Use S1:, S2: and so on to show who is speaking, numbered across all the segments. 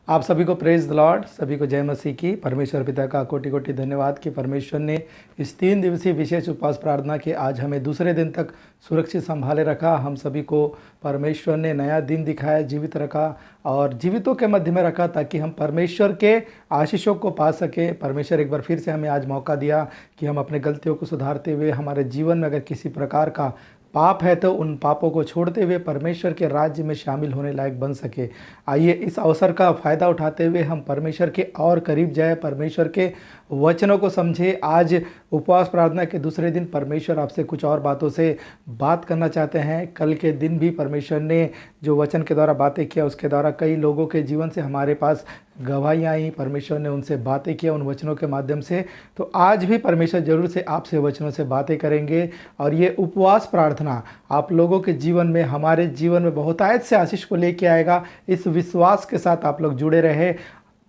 S1: आप सभी को प्रेज द लॉर्ड, सभी को जय मसीह की। परमेश्वर पिता का कोटि कोटि धन्यवाद कि परमेश्वर ने इस 3 दिवसीय विशेष उपवास प्रार्थना के आज हमें दूसरे दिन तक सुरक्षित संभाले रखा। हम सभी को परमेश्वर ने नया दिन दिखाया, जीवित रखा और जीवितों के मध्य में रखा ताकि हम परमेश्वर के आशीषों को पा सके। परमेश्वर एक बार फिर से हमें आज मौका दिया कि हम अपने गलतियों को सुधारते हुए हमारे जीवन में अगर किसी प्रकार का पाप है तो उन पापों को छोड़ते हुए परमेश्वर के राज्य में शामिल होने लायक बन सके। आइए इस अवसर का फ़ायदा उठाते हुए हम परमेश्वर के और करीब जाए, परमेश्वर के वचनों को समझे। आज उपवास प्रार्थना के दूसरे दिन परमेश्वर आपसे कुछ और बातों से बात करना चाहते हैं। कल के दिन भी परमेश्वर ने जो वचन के द्वारा बातें किया उसके द्वारा कई लोगों के जीवन से हमारे पास गवाहियाँ आई। परमेश्वर ने उनसे बातें किया उन वचनों के माध्यम से। तो आज भी परमेश्वर जरूर से आपसे वचनों से बातें करेंगे और ये उपवास प्रार्थना आप लोगों के जीवन में, हमारे जीवन में बहुतायत से आशीष को लेके आएगा। इस विश्वास के साथ आप लोग जुड़े रहे।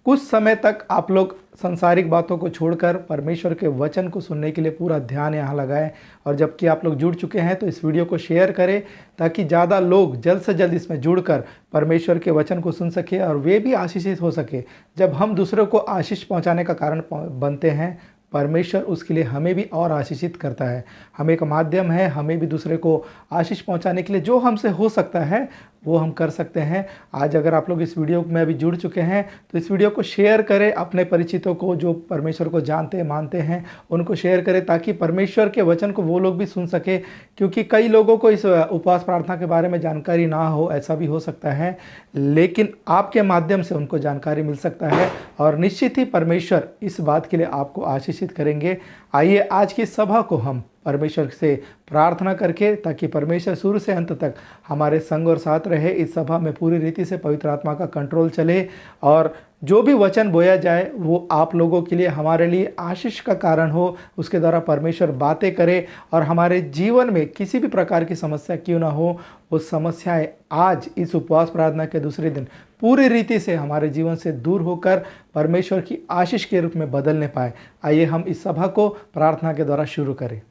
S1: कुछ समय तक आप लोग संसारिक बातों को छोड़कर परमेश्वर के वचन को सुनने के लिए पूरा ध्यान यहाँ लगाएं। और जबकि आप लोग जुड़ चुके हैं तो इस वीडियो को शेयर करें ताकि ज़्यादा लोग जल्द से जल्द इसमें जुड़कर परमेश्वर के वचन को सुन सके और वे भी आशीषित हो सके। जब हम दूसरों को आशीष पहुँचाने का कारण बनते हैं, परमेश्वर उसके लिए हमें भी और आशीषित करता है। हम एक माध्यम है, हमें भी दूसरे को आशीष पहुंचाने के लिए जो हमसे हो सकता है वो हम कर सकते हैं। आज अगर आप लोग इस वीडियो में अभी जुड़ चुके हैं तो इस वीडियो को शेयर करें, अपने परिचितों को जो परमेश्वर को जानते हैं, मानते हैं, उनको शेयर करें ताकि परमेश्वर के वचन को वो लोग भी सुन सके। क्योंकि कई लोगों को इस उपवास प्रार्थना के बारे में जानकारी ना हो, ऐसा भी हो सकता है, लेकिन आपके माध्यम से उनको जानकारी मिल सकता है और निश्चित ही परमेश्वर इस बात के लिए आपको आशीषित करेंगे। आइए आज की सभा को हम परमेश्वर से प्रार्थना करके ताकि परमेश्वर शुरू से अंत तक हमारे संग और साथ रहे। इस सभा में पूरी रीति से पवित्र आत्मा का कंट्रोल चले और जो भी वचन बोया जाए वो आप लोगों के लिए, हमारे लिए आशीष का कारण हो। उसके द्वारा परमेश्वर बातें करे और हमारे जीवन में किसी भी प्रकार की समस्या क्यों ना हो, वो समस्याएं आज इस उपवास प्रार्थना के दूसरे दिन पूरी रीति से हमारे जीवन से दूर होकर परमेश्वर की आशीष के रूप में बदलने पाए। आइए हम इस सभा को प्रार्थना के द्वारा शुरू करें।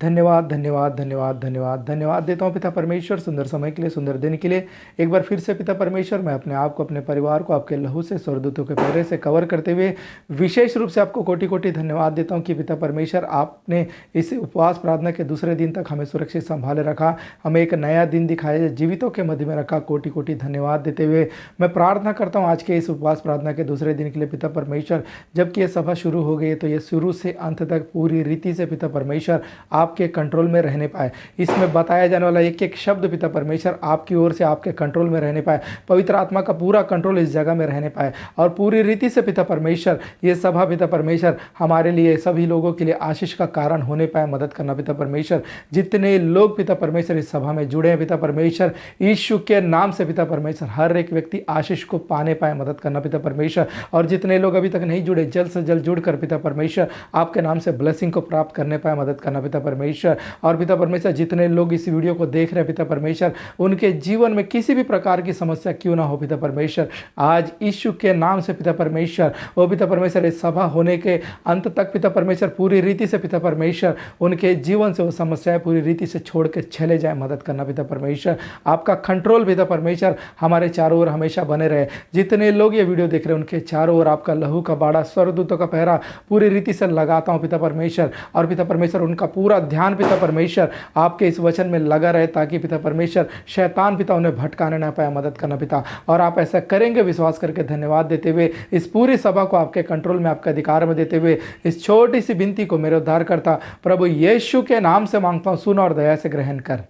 S1: धन्यवाद धन्यवाद धन्यवाद धन्यवाद धन्यवाद देता हूँ पिता परमेश्वर, सुंदर समय के लिए, सुंदर दिन के लिए। एक बार फिर से पिता परमेश्वर, मैं अपने आप को, अपने परिवार को आपके लहू से, स्वर्गदूतों के पहरे से कवर करते हुए विशेष रूप से आपको कोटि कोटि धन्यवाद देता हूँ कि पिता परमेश्वर आपने इस उपवास प्रार्थना के दूसरे दिन तक हमें सुरक्षित संभाले रखा, हमें एक नया दिन दिखाया, जीवितों के मध्य में रखा। कोटि कोटि धन्यवाद देते हुए मैं प्रार्थना करता हूँ आज के इस उपवास प्रार्थना के दूसरे दिन के लिए पिता परमेश्वर। जबकि ये सभा शुरू हो गई है तो ये शुरू से अंत तक पूरी रीति से पिता परमेश्वर आपके कंट्रोल में रहने पाए। इसमें बताया जाने वाला एक एक शब्द पिता परमेश्वर आपकी ओर से आपके कंट्रोल में रहने पाए। पवित्र आत्मा का पूरा कंट्रोल इस जगह में रहने पाए और पूरी रीति से पिता परमेश्वर ये सभा पिता परमेश्वर हमारे लिए, सभी लोगों के लिए आशीष का कारण होने पाए। मदद करना पिता परमेश्वर। जितने लोग पिता परमेश्वर इस सभा में जुड़े हैं पिता परमेश्वर, यीशु के नाम से पिता परमेश्वर हर एक व्यक्ति आशीष को पाने पाए। मदद करना पिता परमेश्वर। और जितने लोग अभी तक नहीं जुड़े, जल्द से जल्द जुड़कर पिता परमेश्वर आपके नाम से ब्लेसिंग को प्राप्त करने पाए। मदद करना पिता परमेश्वर। और पिता परमेश्वर जितने लोग इस वीडियो को देख रहे हैं पिता परमेश्वर, उनके जीवन में किसी भी प्रकार की समस्या क्यों ना हो पिता परमेश्वर, आज यीशु के नाम से पिता परमेश्वर, वो पिता परमेश्वर इस सभा होने के अंत तक पिता परमेश्वर पूरी रीति से पिता परमेश्वर उनके जीवन से वो समस्याएं पूरी रीति से छोड़ के चले जाए। मदद करना पिता परमेश्वर। आपका कंट्रोल पिता परमेश्वर हमारे चारों ओर हमेशा बने रहे। जितने लोग ये वीडियो देख रहे हैं उनके चारों ओर आपका लहू का बाड़ा, स्वर्गदूतों का पहरा पूरी रीति से लगाता हूँ पिता परमेश्वर। और पिता परमेश्वर उनका पूरा ध्यान पिता परमेश्वर आपके इस वचन में लगा रहे ताकि पिता परमेश्वर शैतान पिता उन्हें भटकाने ना पाए। मदद करना पिता। और आप ऐसा करेंगे विश्वास करके धन्यवाद देते हुए इस पूरी सभा को आपके कंट्रोल में, आपके अधिकार में देते हुए इस छोटी सी विनती को मेरे उद्धारकर्ता प्रभु यीशु के नाम से मांगता हूँ, सुन और दया से ग्रहण कर।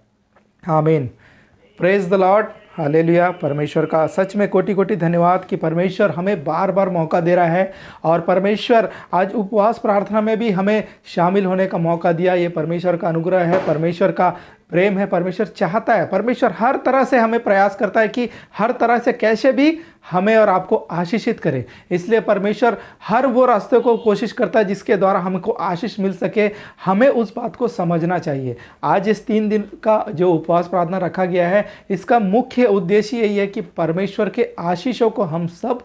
S1: आमीन। Praise the Lord. हालेलुया। परमेश्वर का सच में कोटि कोटि धन्यवाद कि परमेश्वर हमें बार बार मौका दे रहा है और परमेश्वर आज उपवास प्रार्थना में भी हमें शामिल होने का मौका दिया। ये परमेश्वर का अनुग्रह है, परमेश्वर का प्रेम है। परमेश्वर चाहता है, परमेश्वर हर तरह से हमें प्रयास करता है कि हर तरह से कैसे भी हमें और आपको आशीषित करे। इसलिए परमेश्वर हर वो रास्ते को कोशिश करता है जिसके द्वारा हमको आशीष मिल सके। हमें उस बात को समझना चाहिए। आज इस 3 दिन का जो उपवास प्रार्थना रखा गया है, इसका मुख्य उद्देश्य यही है कि परमेश्वर के आशीषों को हम सब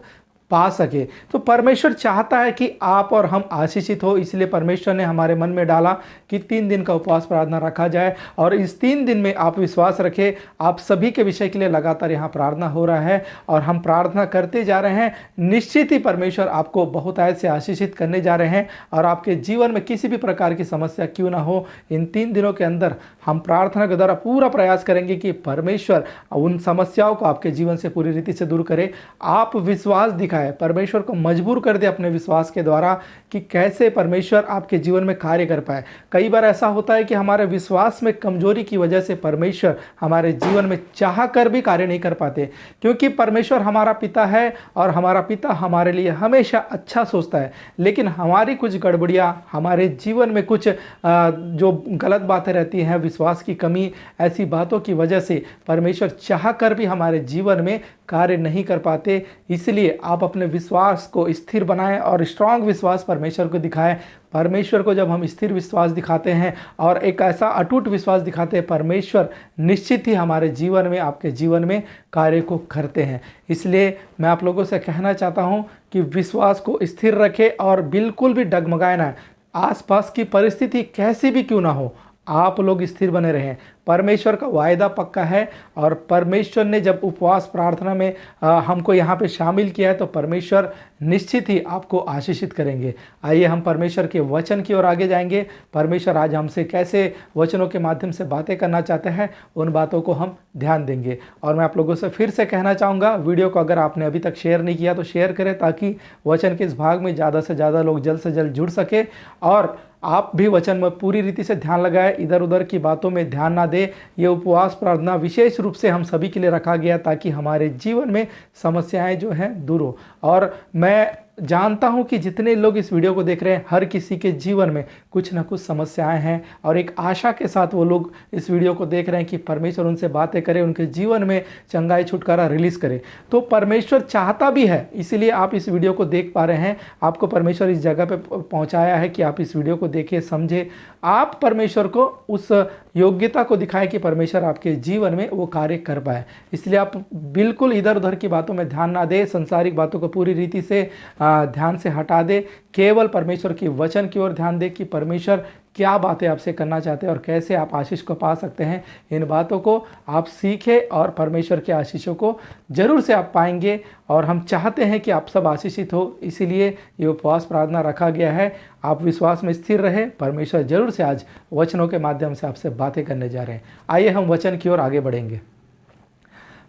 S1: पा सके। तो परमेश्वर चाहता है कि आप और हम आशीषित हो, इसलिए परमेश्वर ने हमारे मन में डाला कि 3 दिन का उपवास प्रार्थना रखा जाए। और इस 3 दिन में आप विश्वास रखें, आप सभी के विषय के लिए लगातार यहाँ प्रार्थना हो रहा है और हम प्रार्थना करते जा रहे हैं। निश्चित ही परमेश्वर आपको बहुतायत से आशीषित करने जा रहे हैं और आपके जीवन में किसी भी प्रकार की समस्या क्यों ना हो, इन 3 दिनों के अंदर हम प्रार्थना के द्वारा पूरा प्रयास करेंगे कि परमेश्वर उन समस्याओं को आपके जीवन से पूरी रीति से दूर करे। आप विश्वास दिखाएं, परमेश्वर को मजबूर कर दे अपने विश्वास के द्वारा कि कैसे परमेश्वर आपके जीवन में कार्य कर पाए। कई बार ऐसा होता है कि हमारे विश्वास में कमजोरी की वजह से परमेश्वर हमारे जीवन में चाह कर भी कार्य नहीं कर पाते, क्योंकि परमेश्वर हमारा पिता है और हमारा पिता हमारे लिए हमेशा अच्छा सोचता है। लेकिन हमारी कुछ गड़बड़ियाँ, हमारे जीवन में कुछ जो गलत बातें रहती हैं, विश्वास की कमी, ऐसी बातों की वजह से परमेश्वर चाह कर भी हमारे जीवन में कार्य नहीं कर पाते। इसलिए आप अपने विश्वास को स्थिर बनाएं और स्ट्रांग विश्वास परमेश्वर को दिखाएं। परमेश्वर को जब हम स्थिर विश्वास दिखाते हैं और एक ऐसा अटूट विश्वास दिखाते हैं, परमेश्वर निश्चित ही हमारे जीवन में, आपके जीवन में कार्य को करते हैं। इसलिए मैं आप लोगों से कहना चाहता हूं कि विश्वास को स्थिर रखें और बिल्कुल भी डगमगाए ना। आसपास की परिस्थिति कैसी भी क्यों ना हो, आप लोग स्थिर बने रहें। परमेश्वर का वायदा पक्का है और परमेश्वर ने जब उपवास प्रार्थना में हमको यहाँ पे शामिल किया है, तो परमेश्वर निश्चित ही आपको आशीषित करेंगे। आइए हम परमेश्वर के वचन की ओर आगे जाएंगे। परमेश्वर आज हमसे कैसे वचनों के माध्यम से बातें करना चाहते हैं, उन बातों को हम ध्यान देंगे। और मैं आप लोगों से फिर से कहना चाहूँगा, वीडियो को अगर आपने अभी तक शेयर नहीं किया तो शेयर करें, ताकि वचन के इस भाग में ज़्यादा से ज़्यादा लोग जल्द से जल्द जुड़ सके और आप भी वचन में पूरी रीति से ध्यान लगाएं, इधर उधर की बातों में ध्यान ना दे। ये उपवास प्रार्थना विशेष रूप से हम सभी के लिए रखा गया ताकि हमारे जीवन में समस्याएं जो हैं दूर हो। और मैं जानता हूं कि जितने लोग इस वीडियो को देख रहे हैं, हर किसी के जीवन में कुछ ना कुछ समस्याएं हैं और एक आशा के साथ वो लोग इस वीडियो को देख रहे हैं कि परमेश्वर उनसे बातें करे, उनके जीवन में चंगाई छुटकारा रिलीज करे। तो परमेश्वर चाहता भी है, इसीलिए आप इस वीडियो को देख पा रहे हैं। आपको परमेश्वर इस जगह पे पहुंचाया है कि आप इस वीडियो को देखें, समझे, आप परमेश्वर को उस योग्यता को दिखाएं कि परमेश्वर आपके जीवन में वो कार्य कर पाए। इसलिए आप बिल्कुल इधर उधर की बातों में ध्यान ना दें, संसारिक बातों को पूरी रीति से ध्यान से हटा दे, केवल परमेश्वर की वचन की ओर ध्यान दे कि परमेश्वर क्या बातें आपसे करना चाहते हैं और कैसे आप आशीष को पा सकते हैं। इन बातों को आप सीखें और परमेश्वर के आशीषों को जरूर से आप पाएंगे। और हम चाहते हैं कि आप सब आशीषित हो, इसीलिए ये उपवास प्रार्थना रखा गया है। आप विश्वास में स्थिर रहे, परमेश्वर जरूर से आज वचनों के माध्यम से आपसे बातें करने जा रहे हैं। आइए हम वचन की ओर आगे बढ़ेंगे।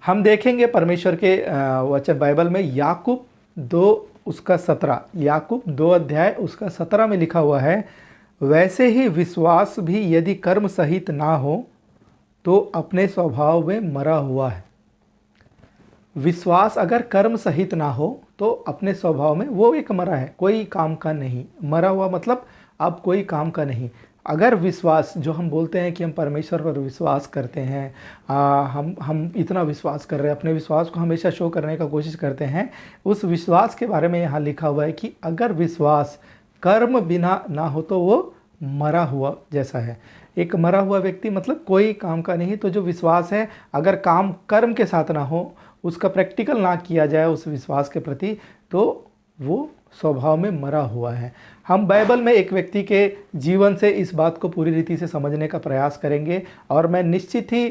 S1: हम देखेंगे परमेश्वर के वचन बाइबल में याकूब 2:17, याकूब 2 अध्याय उसका 17 में लिखा हुआ है, वैसे ही विश्वास भी यदि कर्म सहित ना हो तो अपने स्वभाव में मरा हुआ है। विश्वास अगर कर्म सहित ना हो तो अपने स्वभाव में वो एक मरा है, कोई काम का नहीं। मरा हुआ मतलब अब कोई काम का नहीं। अगर विश्वास, जो हम बोलते हैं कि हम परमेश्वर पर विश्वास करते हैं, हम इतना विश्वास कर रहे हैं, अपने विश्वास को हमेशा शो करने का कोशिश करते हैं, उस विश्वास के बारे में यहाँ लिखा हुआ है कि अगर विश्वास कर्म बिना ना हो तो वो मरा हुआ जैसा है। एक मरा हुआ व्यक्ति मतलब कोई काम का नहीं। तो जो विश्वास है, अगर काम कर्म के साथ ना हो, उसका प्रैक्टिकल ना किया जाए उस विश्वास के प्रति, तो वो स्वभाव में मरा हुआ है। हम बाइबल में एक व्यक्ति के जीवन से इस बात को पूरी रीति से समझने का प्रयास करेंगे और मैं निश्चित ही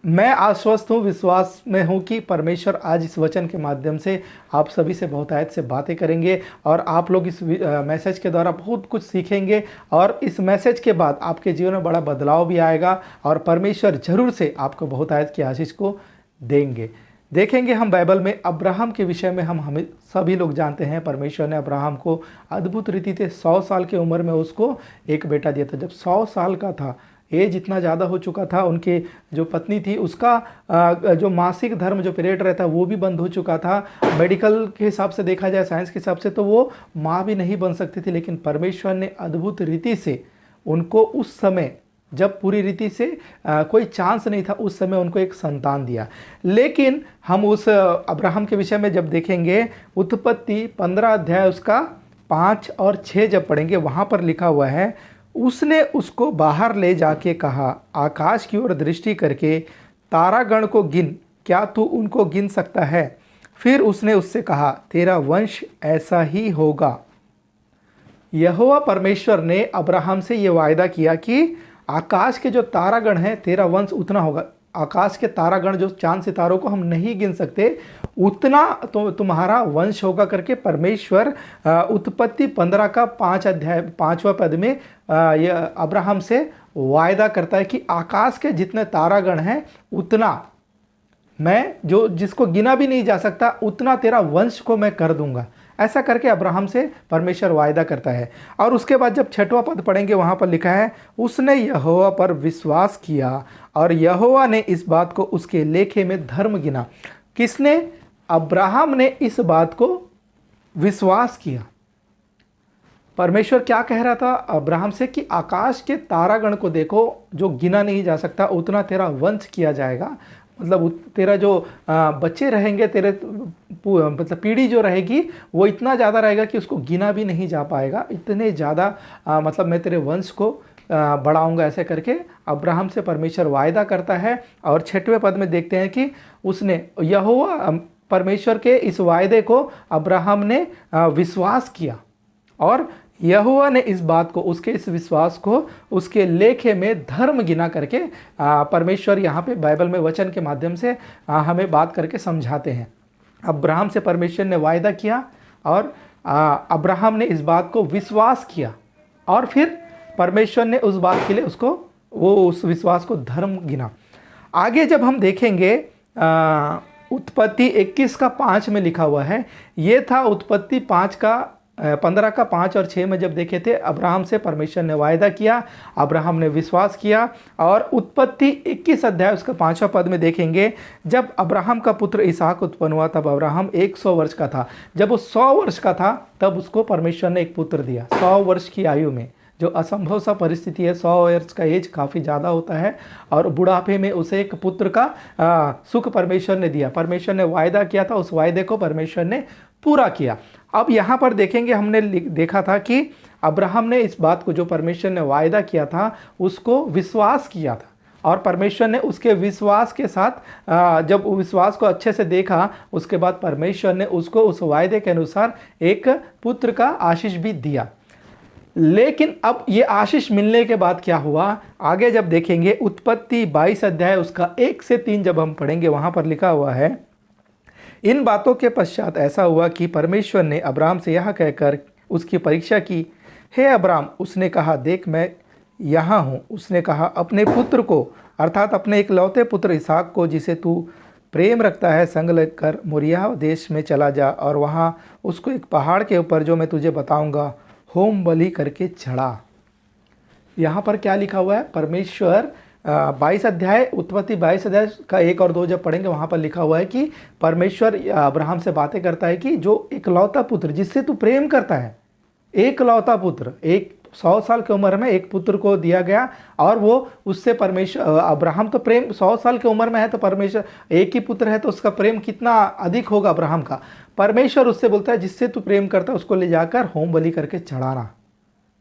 S1: मैं आश्वस्त हूँ, विश्वास में हूँ कि परमेश्वर आज इस वचन के माध्यम से आप सभी से बहुतायत से बातें करेंगे और आप लोग इस मैसेज के द्वारा बहुत कुछ सीखेंगे और इस मैसेज के बाद आपके जीवन में बड़ा बदलाव भी आएगा और परमेश्वर जरूर से आपको बहुतायत की आशीष को देंगे। देखेंगे हम बाइबल में अब्राहम के विषय में। हमें सभी लोग जानते हैं परमेश्वर ने अब्राहम को अद्भुत रीति से 100 साल की उम्र में उसको एक बेटा दिया था। जब 100 साल का था, एज इतना ज़्यादा हो चुका था, उनकी जो पत्नी थी उसका जो मासिक धर्म जो पीरियड रहता है वो भी बंद हो चुका था। मेडिकल के हिसाब से देखा जाए, साइंस के हिसाब से तो वो माँ भी नहीं बन सकती थी, लेकिन परमेश्वर ने अद्भुत रीति से उनको उस समय, जब पूरी रीति से कोई चांस नहीं था, उस समय उनको एक संतान दिया। लेकिन हम उस अब्राहम के विषय में जब देखेंगे, उत्पत्ति 15 अध्याय उसका 5 और 6 जब पढ़ेंगे, वहाँ पर लिखा हुआ है, उसने उसको बाहर ले जाके कहा, आकाश की ओर दृष्टि करके तारागण को गिन, क्या तू उनको गिन सकता है? फिर उसने उससे कहा, तेरा वंश ऐसा ही होगा। यहोवा परमेश्वर ने अब्राहम से ये वायदा किया कि आकाश के जो तारागण हैं, तेरा वंश उतना होगा। आकाश के तारागण, जो चांद सितारों को हम नहीं गिन सकते, उतना तो तुम्हारा वंश होगा करके परमेश्वर उत्पत्ति 15 का 5 अध्याय 5वां पद में ये अब्राहम से वायदा करता है कि आकाश के जितने तारागण हैं उतना मैं, जो जिसको गिना भी नहीं जा सकता, उतना तेरा वंश को मैं कर दूंगा। ऐसा करके अब्राहम से परमेश्वर वायदा करता है। और उसके बाद जब 6वां पद पढ़ेंगे, वहां पर लिखा है, उसने यहोवा पर विश्वास किया और यहोवा ने इस बात को उसके लेखे में धर्म गिना। किसने? अब्राहम ने इस बात को विश्वास किया। परमेश्वर क्या कह रहा था अब्राहम से कि आकाश के तारागण को देखो, जो गिना नहीं जा सकता, उतना तेरा वंश किया जाएगा। मतलब तेरा जो बच्चे रहेंगे, तेरे मतलब पीढ़ी जो रहेगी वो इतना ज़्यादा रहेगा कि उसको गिना भी नहीं जा पाएगा। इतने ज़्यादा मतलब मैं तेरे वंश को बढ़ाऊंगा। ऐसे करके अब्राहम से परमेश्वर वायदा करता है। और 6वें पद में देखते हैं कि उसने, यहोवा परमेश्वर के इस वायदे को अब्राहम ने विश्वास किया और यहोवा ने इस बात को, उसके इस विश्वास को उसके लेखे में धर्म गिना करके परमेश्वर यहाँ पे बाइबल में वचन के माध्यम से हमें बात करके समझाते हैं। अब्राहम से परमेश्वर ने वायदा किया और अब्राहम ने इस बात को विश्वास किया और फिर परमेश्वर ने उस बात के लिए उसको, वो उस विश्वास को धर्म गिना। आगे जब हम देखेंगे उत्पत्ति 21 का 5 में लिखा हुआ है, ये था उत्पत्ति 15 का 5 और 6 में जब देखे थे, अब्राहम से परमेश्वर ने वायदा किया, अब्राहम ने विश्वास किया। और उत्पत्ति 21 अध्याय उसका 5वां पद में देखेंगे, जब अब्राहम का पुत्र इसहाक उत्पन्न हुआ तब अब्राहम 100 वर्ष का था। जब वो 100 वर्ष का था तब उसको परमेश्वर ने एक पुत्र दिया। 100 वर्ष की आयु में, जो असंभव सा परिस्थिति है, 100 वर्ष का एज काफ़ी ज़्यादा होता है, और बुढ़ापे में उसे एक पुत्र का सुख परमेश्वर ने दिया। परमेश्वर ने वायदा किया था, उस वायदे को परमेश्वर ने पूरा किया। अब यहाँ पर देखेंगे, हमने देखा था कि अब्राहम ने इस बात को, जो परमेश्वर ने वायदा किया था, उसको विश्वास किया था और परमेश्वर ने उसके विश्वास के साथ जब विश्वास को अच्छे से देखा, उसके बाद परमेश्वर ने उसको उस वायदे के अनुसार एक पुत्र का आशीष भी दिया। लेकिन अब ये आशीष मिलने के बाद क्या हुआ, आगे जब देखेंगे उत्पत्ति 22 अध्याय उसका 1 से 3 जब हम पढ़ेंगे, वहाँ पर लिखा हुआ है, इन बातों के पश्चात ऐसा हुआ कि परमेश्वर ने अब्राम से यह कहकर उसकी परीक्षा की, हे अब्राम, उसने कहा, देख मैं यहाँ हूँ। उसने कहा, अपने पुत्र को, अर्थात अपने इकलौते पुत्र इसहाक को, जिसे तू प्रेम रखता है, संग लेकर मोरिया देश में चला जा और वहाँ उसको एक पहाड़ के ऊपर, जो मैं तुझे बताऊँगा, होम बलि करके चढ़ा। यहाँ पर क्या लिखा हुआ है, परमेश्वर 22 अध्याय, उत्पत्ति 22 अध्याय का 1 और 2 जब पढ़ेंगे, वहाँ पर लिखा हुआ है कि परमेश्वर अब्राहम से बातें करता है कि जो इकलौता पुत्र जिससे तू प्रेम करता है, एकलौता पुत्र, एक 100 साल की उम्र में एक पुत्र को दिया गया, और वो उससे परमेश्वर, अब्राहम तो प्रेम 100 साल की उम्र में है, तो परमेश्वर एक ही पुत्र है, तो उसका प्रेम कितना अधिक होगा अब्राहम का। परमेश्वर उससे बोलता है, जिससे तू प्रेम करता है उसको ले जाकर होम बलि करके चढ़ाना।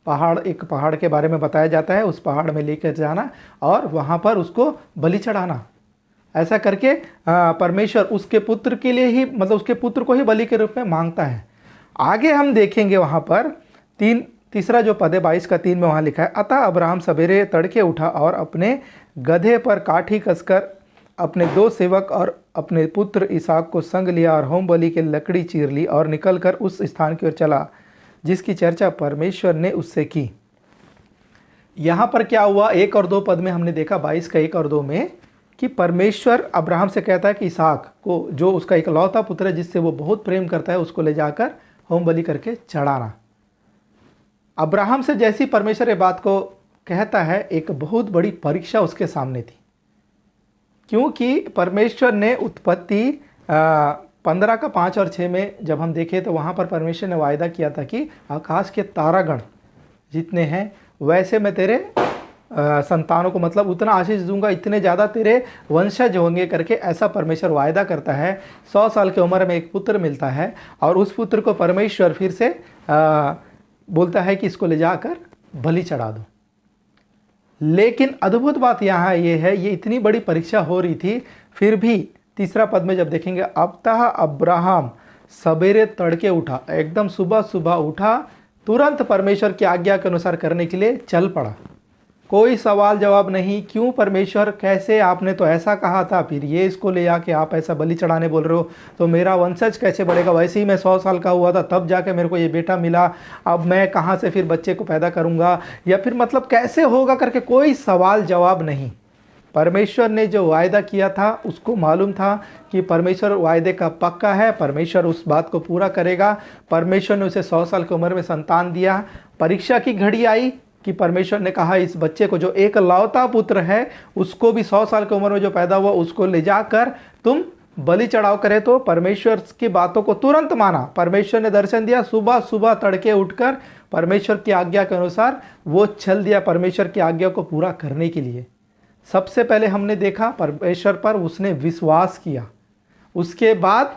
S1: पहाड़, एक पहाड़ के बारे में बताया जाता है, उस पहाड़ में लेकर जाना और वहाँ पर उसको बलि चढ़ाना। ऐसा करके परमेश्वर उसके पुत्र के लिए ही, मतलब उसके पुत्र को ही बलि के रूप में मांगता है। आगे हम देखेंगे वहाँ पर तीसरा जो पद है 22 का 3 में, वहाँ लिखा है, अतः अब्राहम सवेरे तड़के उठा और अपने गधे पर काठी कसकर अपने 2 सेवक और अपने पुत्र इसहाक को संग लिया और होम बलि की लकड़ी चीर ली और निकलकर उस स्थान की ओर चला जिसकी चर्चा परमेश्वर ने उससे की। यहाँ पर क्या हुआ, 1 और 2 पद में हमने देखा, 22 का 1 और 2 में, कि परमेश्वर अब्राहम से कहता है कि इसहाक को, जो उसका इकलौता पुत्र है जिससे वो बहुत प्रेम करता है, उसको ले जाकर होम बलि करके चढ़ाना। अब्राहम से जैसी परमेश्वर ये बात को कहता है, एक बहुत बड़ी परीक्षा उसके सामने थी, क्योंकि परमेश्वर ने उत्पत्ति 15 का 5 और 6 में जब हम देखें तो वहाँ पर परमेश्वर ने वायदा किया था कि आकाश के तारागण जितने हैं वैसे मैं तेरे संतानों को, मतलब उतना आशीष दूंगा, इतने ज़्यादा तेरे वंशज होंगे करके, ऐसा परमेश्वर वायदा करता है। 100 साल की उम्र में एक पुत्र मिलता है और उस पुत्र को परमेश्वर फिर से बोलता है कि इसको ले जाकर बलि चढ़ा दो। लेकिन अद्भुत बात यहाँ ये है, ये इतनी बड़ी परीक्षा हो रही थी, फिर भी तीसरा पद में जब देखेंगे, अतः अब्राहम सवेरे तड़के उठा, एकदम सुबह सुबह उठा, तुरंत परमेश्वर की आज्ञा के अनुसार करने के लिए चल पड़ा। कोई सवाल जवाब नहीं, क्यों परमेश्वर, कैसे, आपने तो ऐसा कहा था, फिर ये इसको ले आके आप ऐसा बलि चढ़ाने बोल रहे हो, तो मेरा वंशज कैसे बढ़ेगा? वैसे ही मैं 100 साल का हुआ था तब जाके मेरे को ये बेटा मिला, अब मैं कहाँ से फिर बच्चे को पैदा करूँगा, या फिर मतलब कैसे होगा करके कोई सवाल जवाब नहीं। परमेश्वर ने जो वायदा किया था उसको मालूम था कि परमेश्वर वायदे का पक्का है, परमेश्वर उस बात को पूरा करेगा। परमेश्वर ने उसे 100 साल की उम्र में संतान दिया। परीक्षा की घड़ी आई कि परमेश्वर ने कहा इस बच्चे को, जो एक लौता पुत्र है, उसको भी 100 साल की उम्र में जो पैदा हुआ उसको ले जाकर तुम बलि चढ़ाव करे। तो परमेश्वर की बातों को तुरंत माना। परमेश्वर ने दर्शन दिया, सुबह सुबह तड़के उठकर परमेश्वर की आज्ञा के अनुसार वो चल दिया परमेश्वर की आज्ञा को पूरा करने के लिए। सबसे पहले हमने देखा परमेश्वर पर उसने विश्वास किया। उसके बाद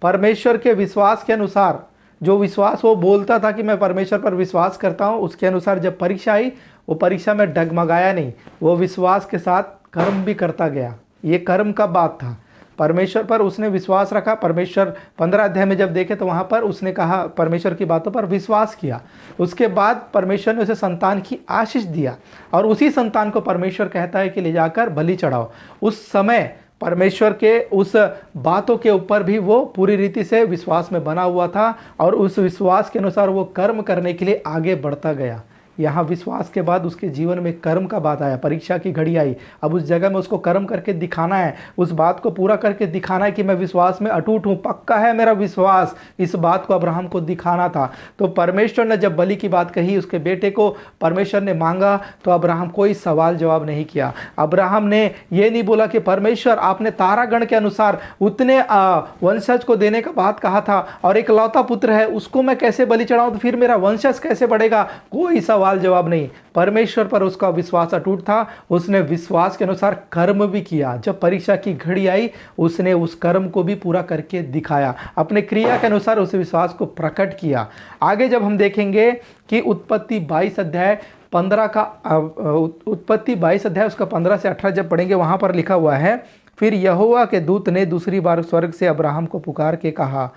S1: परमेश्वर के विश्वास के अनुसार, जो विश्वास वो बोलता था कि मैं परमेश्वर पर विश्वास करता हूँ, उसके अनुसार जब परीक्षा आई, वो परीक्षा में डगमगाया नहीं, वो विश्वास के साथ कर्म भी करता गया। ये कर्म का बात था। परमेश्वर पर उसने विश्वास रखा। परमेश्वर 15 अध्याय में जब देखे तो वहाँ पर उसने कहा, परमेश्वर की बातों पर विश्वास किया। उसके बाद परमेश्वर ने उसे संतान की आशीष दिया, और उसी संतान को परमेश्वर कहता है कि ले जाकर बलि चढ़ाओ। उस समय परमेश्वर के उस बातों के ऊपर भी वो पूरी रीति से विश्वास में बना हुआ था, और उस विश्वास के अनुसार वो कर्म करने के लिए आगे बढ़ता गया। यहाँ विश्वास के बाद उसके जीवन में कर्म का बात आया, परीक्षा की घड़ी आई। अब उस जगह में उसको कर्म करके दिखाना है, उस बात को पूरा करके दिखाना है कि मैं विश्वास में अटूट हूँ, पक्का है मेरा विश्वास। इस बात को अब्राहम को दिखाना था। तो परमेश्वर ने जब बलि की बात कही, उसके बेटे को परमेश्वर ने मांगा, तो अब्राहम कोई सवाल जवाब नहीं किया। अब्राहम ने ये नहीं बोला कि परमेश्वर आपने तारागण के अनुसार उतने वंशज को देने का बात कहा था, और एक लौता पुत्र है उसको मैं कैसे बलि चढ़ाऊँ, तो फिर मेरा वंशज कैसे बढ़ेगा? कोई सवाल जवाब नहीं। परमेश्वर पर उसका विश्वास अटूट था। उसने विश्वास के अनुसार कर्म भी किया। जब परीक्षा की घड़ी आई, उसने उस कर्म को भी पूरा करके दिखाया, अपने क्रिया के अनुसार उस विश्वास को प्रकट किया। आगे जब हम देखेंगे कि उत्पत्ति 22 अध्याय 15 का उत्पत्ति 22 अध्याय उसका 15 से 18 जब पढ़ेंगे, वहां पर लिखा हुआ है, फिर यहोवा के दूत ने दूसरी बार स्वर्ग से अब्राहम को पुकार के कहा,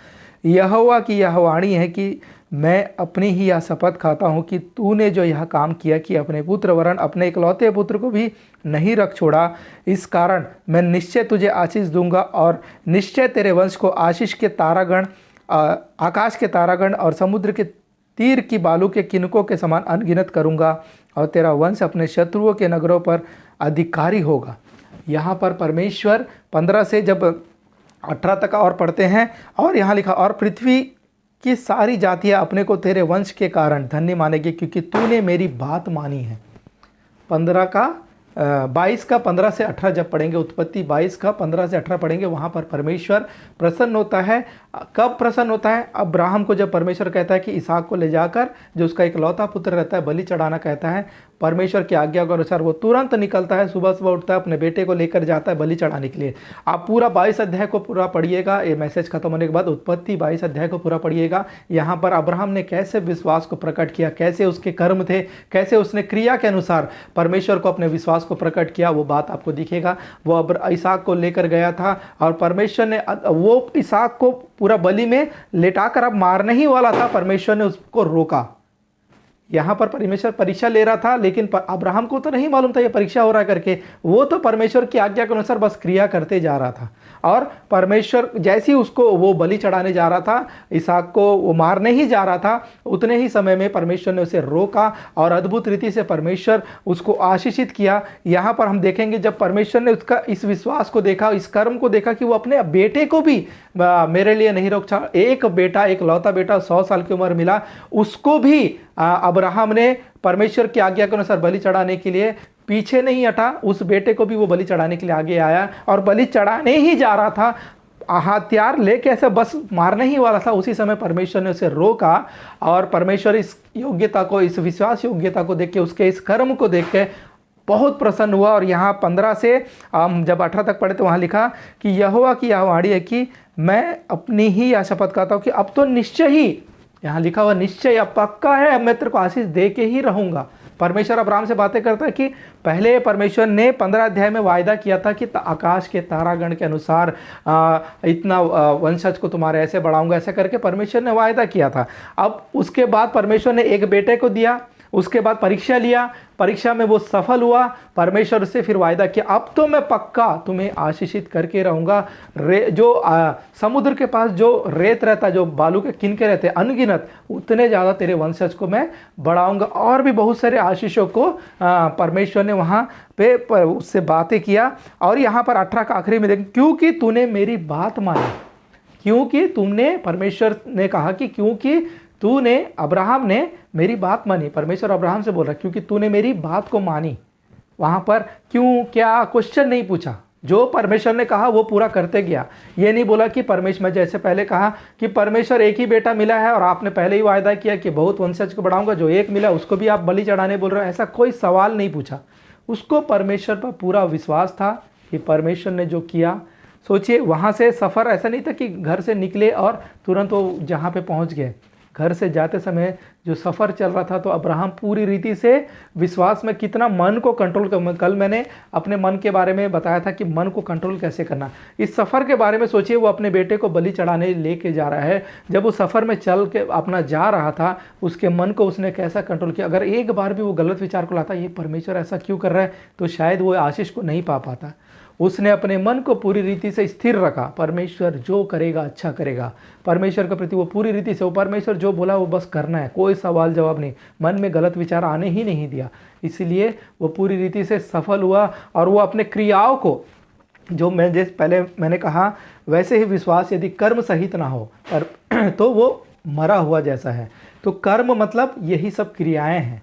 S1: यहोवा की यह वाणी है कि मैं अपनी ही यह शपथ खाता हूँ कि तूने जो यह काम किया कि अपने पुत्र वरन अपने इकलौते पुत्र को भी नहीं रख छोड़ा, इस कारण मैं निश्चय तुझे आशीष दूंगा, और निश्चय तेरे वंश को आशीष के तारागण, आकाश के तारागण और समुद्र के तीर की बालू के किनकों के समान अनगिनत करूँगा, और तेरा वंश अपने शत्रुओं के नगरों पर अधिकारी होगा। यहाँ पर परमेश्वर 15 से जब 18 तक और पढ़ते हैं, और यहाँ लिखा, और पृथ्वी की सारी जातियाँ अपने को तेरे वंश के कारण धन्य मानेगी, क्योंकि तूने मेरी बात मानी है। 22 का 15 से 18 जब पढ़ेंगे, उत्पत्ति 22 का 15 से 18 पढ़ेंगे, वहाँ पर परमेश्वर प्रसन्न होता है। कब प्रसन्न होता है? अब्राहम को जब परमेश्वर कहता है कि इसहाक को ले जाकर, जो उसका इकलौता पुत्र रहता है, बलि चढ़ाना कहता है। परमेश्वर की आज्ञा के अनुसार वो तुरंत निकलता है, सुबह सुबह उठता है, अपने बेटे को लेकर जाता है बलि चढ़ाने के लिए। आप पूरा 22 अध्याय को पूरा पढ़िएगा, ये मैसेज खत्म होने के बाद उत्पत्ति 22 अध्याय को पूरा पढ़िएगा। यहाँ पर अब्राहम ने कैसे विश्वास को प्रकट किया, कैसे उसके कर्म थे, कैसे उसने क्रिया के अनुसार परमेश्वर को अपने विश्वास को प्रकट किया, वो बात आपको दिखेगा। वो इसहाक को लेकर गया था, और परमेश्वर ने वो इसहाक को पूरा बलि में लेटाकर अब मारने ही वाला था, परमेश्वर ने उसको रोका। यहाँ पर परमेश्वर परीक्षा ले रहा था, लेकिन अब्राहम को तो नहीं मालूम था ये परीक्षा हो रहा करके। वो तो परमेश्वर की आज्ञा के अनुसार बस क्रिया करते जा रहा था, और परमेश्वर जैसे ही उसको वो बलि चढ़ाने जा रहा था, इसहाक को वो मारने ही जा रहा था, उतने ही समय में परमेश्वर ने उसे रोका, और अद्भुत रीति से परमेश्वर उसको आशीषित किया। यहाँ पर हम देखेंगे जब परमेश्वर ने उसका इस विश्वास को देखा, इस कर्म को देखा कि वो अपने बेटे को भी मेरे लिए नहीं रोक छोड़ा, एक बेटा, एक लौता बेटा 100 साल की उम्र मिला, उसको भी अब्राहम ने परमेश्वर की आज्ञा के अनुसार बलि चढ़ाने के लिए पीछे नहीं हटा। उस बेटे को भी वो बलि चढ़ाने के लिए आगे आया, और बलि चढ़ाने ही जा रहा था, हथियार लेके ऐसे बस मारने ही वाला था। उसी समय परमेश्वर ने उसे रोका, और परमेश्वर इस योग्यता को, इस विश्वास योग्यता को देख के, उसके इस कर्म को देख के बहुत प्रसन्न हुआ। और यहाँ 15 से जब 18 तक पढ़े तो वहाँ लिखा कि यहोवा की यह वाणी है कि मैं अपनी ही यह शपथ खाता हूँ कि अब तो निश्चय ही, यहाँ लिखा हुआ निश्चय, अब पक्का है, अब मैं तेरे को आशीष दे के ही रहूँगा। परमेश्वर अब्राहम से बातें करता है कि पहले परमेश्वर ने 15 अध्याय में वायदा किया था कि आकाश के तारागण के अनुसार इतना वंशज को तुम्हारे ऐसे बढ़ाऊंगा, ऐसे करके परमेश्वर ने वायदा किया था। अब उसके बाद परमेश्वर ने एक बेटे को दिया, उसके बाद परीक्षा लिया, परीक्षा में वो सफल हुआ, परमेश्वर से फिर वायदा किया अब तो मैं पक्का तुम्हें आशीषित करके रहूँगा। जो समुद्र के पास जो रेत रहता, जो बालू के किनके रहते अनगिनत, उतने ज़्यादा तेरे वंशज को मैं बढ़ाऊँगा। और भी बहुत सारे आशीषों को परमेश्वर ने वहाँ पे उससे बातें किया। और यहाँ पर 18 का आखिरी में देखें, क्योंकि तूने मेरी बात मानी, क्योंकि तुमने, परमेश्वर ने कहा कि क्योंकि तूने, अब्राहम ने मेरी बात मानी। परमेश्वर अब्राहम से बोल रहा क्योंकि तूने मेरी बात को मानी। वहाँ पर क्यों क्या क्वेश्चन नहीं पूछा, जो परमेश्वर ने कहा वो पूरा करते गया। ये नहीं बोला कि परमेश्वर, मैं जैसे पहले कहा कि परमेश्वर एक ही बेटा मिला है और आपने पहले ही वायदा किया कि बहुत वंशज को बढ़ाऊंगा, जो एक मिला उसको भी आप बलि चढ़ाने बोल रहे हो, ऐसा कोई सवाल नहीं पूछा। उसको परमेश्वर पर पूरा विश्वास था कि परमेश्वर ने जो किया। सोचिए, वहाँ से सफ़र ऐसा नहीं था कि घर से निकले और तुरंत वो जहाँ पे पहुँच गए। घर से जाते समय जो सफ़र चल रहा था, तो अब्राहम पूरी रीति से विश्वास में कितना मन को कंट्रोल कर, कल मैंने अपने मन के बारे में बताया था कि मन को कंट्रोल कैसे करना। इस सफ़र के बारे में सोचिए, वो अपने बेटे को बलि चढ़ाने लेके जा रहा है। जब वो सफ़र में चल के अपना जा रहा था, उसके मन को उसने कैसा कंट्रोल किया। अगर एक बार भी वो गलत विचार को लाता, ये परमेश्वर ऐसा क्यों कर रहा है, तो शायद वो आशीष को नहीं पा पाता। उसने अपने मन को पूरी रीति से स्थिर रखा, परमेश्वर जो करेगा अच्छा करेगा। परमेश्वर के प्रति वो पूरी रीति से, वो परमेश्वर जो बोला वो बस करना है, कोई सवाल जवाब नहीं, मन में गलत विचार आने ही नहीं दिया। इसलिए वो पूरी रीति से सफल हुआ। और वो अपने क्रियाओं को, जो मैं जैसे पहले मैंने कहा, वैसे ही विश्वास यदि कर्म सहित ना हो पर तो वो मरा हुआ जैसा है। तो कर्म मतलब यही सब क्रियाएँ हैं।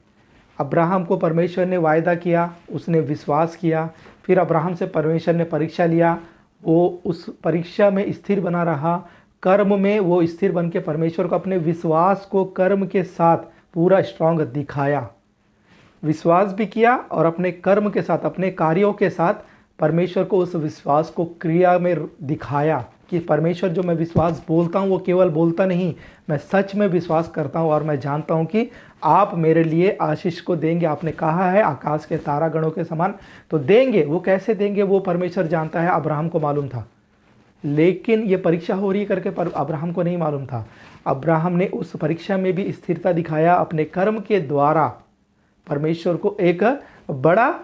S1: अब्राहम को परमेश्वर ने वायदा किया, उसने विश्वास किया, फिर अब्राहम से परमेश्वर ने परीक्षा लिया, वो उस परीक्षा में स्थिर बना रहा, कर्म में वो स्थिर बन के परमेश्वर को अपने विश्वास को कर्म के साथ पूरा स्ट्रांग दिखाया। विश्वास भी किया और अपने कर्म के साथ, अपने कार्यों के साथ परमेश्वर को उस विश्वास को क्रिया में दिखाया कि परमेश्वर जो मैं विश्वास बोलता हूँ वो केवल बोलता नहीं, मैं सच में विश्वास करता हूँ और मैं जानता हूँ कि आप मेरे लिए आशीष को देंगे। आपने कहा है आकाश के तारागणों के समान, तो देंगे। वो कैसे देंगे वो परमेश्वर जानता है, अब्राहम को मालूम था। लेकिन ये परीक्षा हो रही करके पर अब्राहम को नहीं मालूम था। अब्राहम ने उस परीक्षा में भी स्थिरता दिखाया, अपने कर्म के द्वारा परमेश्वर को एक बड़ा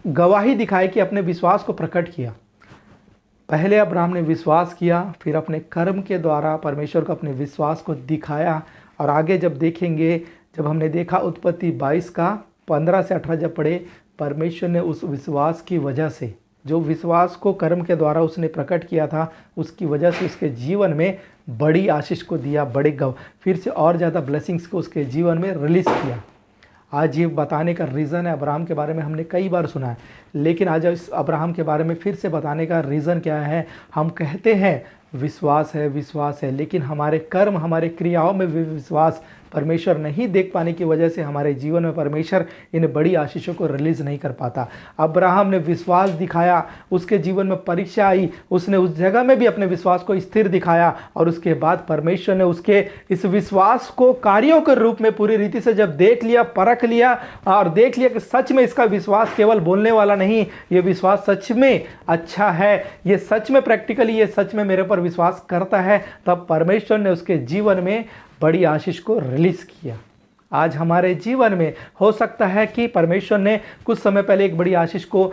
S1: गवाही दिखाई कि अपने विश्वास को प्रकट किया। पहले अब्राहम ने विश्वास किया, फिर अपने कर्म के द्वारा परमेश्वर को अपने विश्वास को दिखाया। और आगे जब देखेंगे, जब हमने देखा उत्पत्ति 22 का 15 से 18 जब पढ़े, परमेश्वर ने उस विश्वास की वजह से, जो विश्वास को कर्म के द्वारा उसने प्रकट किया था, उसकी वजह से उसके जीवन में बड़ी आशीष को दिया, बड़े फिर से और ज़्यादा ब्लेसिंग्स को उसके जीवन में रिलीज़ किया। आज ये बताने का रीज़न है, अब्राहम के बारे में हमने कई बार सुना है, लेकिन आज इस अब्राहम के बारे में फिर से बताने का रीज़न क्या है। हम कहते हैं विश्वास है, लेकिन हमारे कर्म, हमारे क्रियाओं में विश्वास परमेश्वर नहीं देख पाने की वजह से हमारे जीवन में परमेश्वर इन बड़ी आशीषों को रिलीज़ नहीं कर पाता। अब्राहम ने विश्वास दिखाया, उसके जीवन में परीक्षा आई, उसने उस जगह में भी अपने विश्वास को स्थिर दिखाया, और उसके बाद परमेश्वर ने उसके इस विश्वास को कार्यों के रूप में पूरी रीति से जब देख लिया, परख लिया और देख लिया कि सच में इसका विश्वास केवल बोलने वाला नहीं, ये विश्वास सच में अच्छा है, ये सच में प्रैक्टिकली, ये सच में मेरे पर विश्वास करता है, तब परमेश्वर ने उसके जीवन में बड़ी आशीष को रिलीज़ किया। आज हमारे जीवन में हो सकता है कि परमेश्वर ने कुछ समय पहले एक बड़ी आशीष को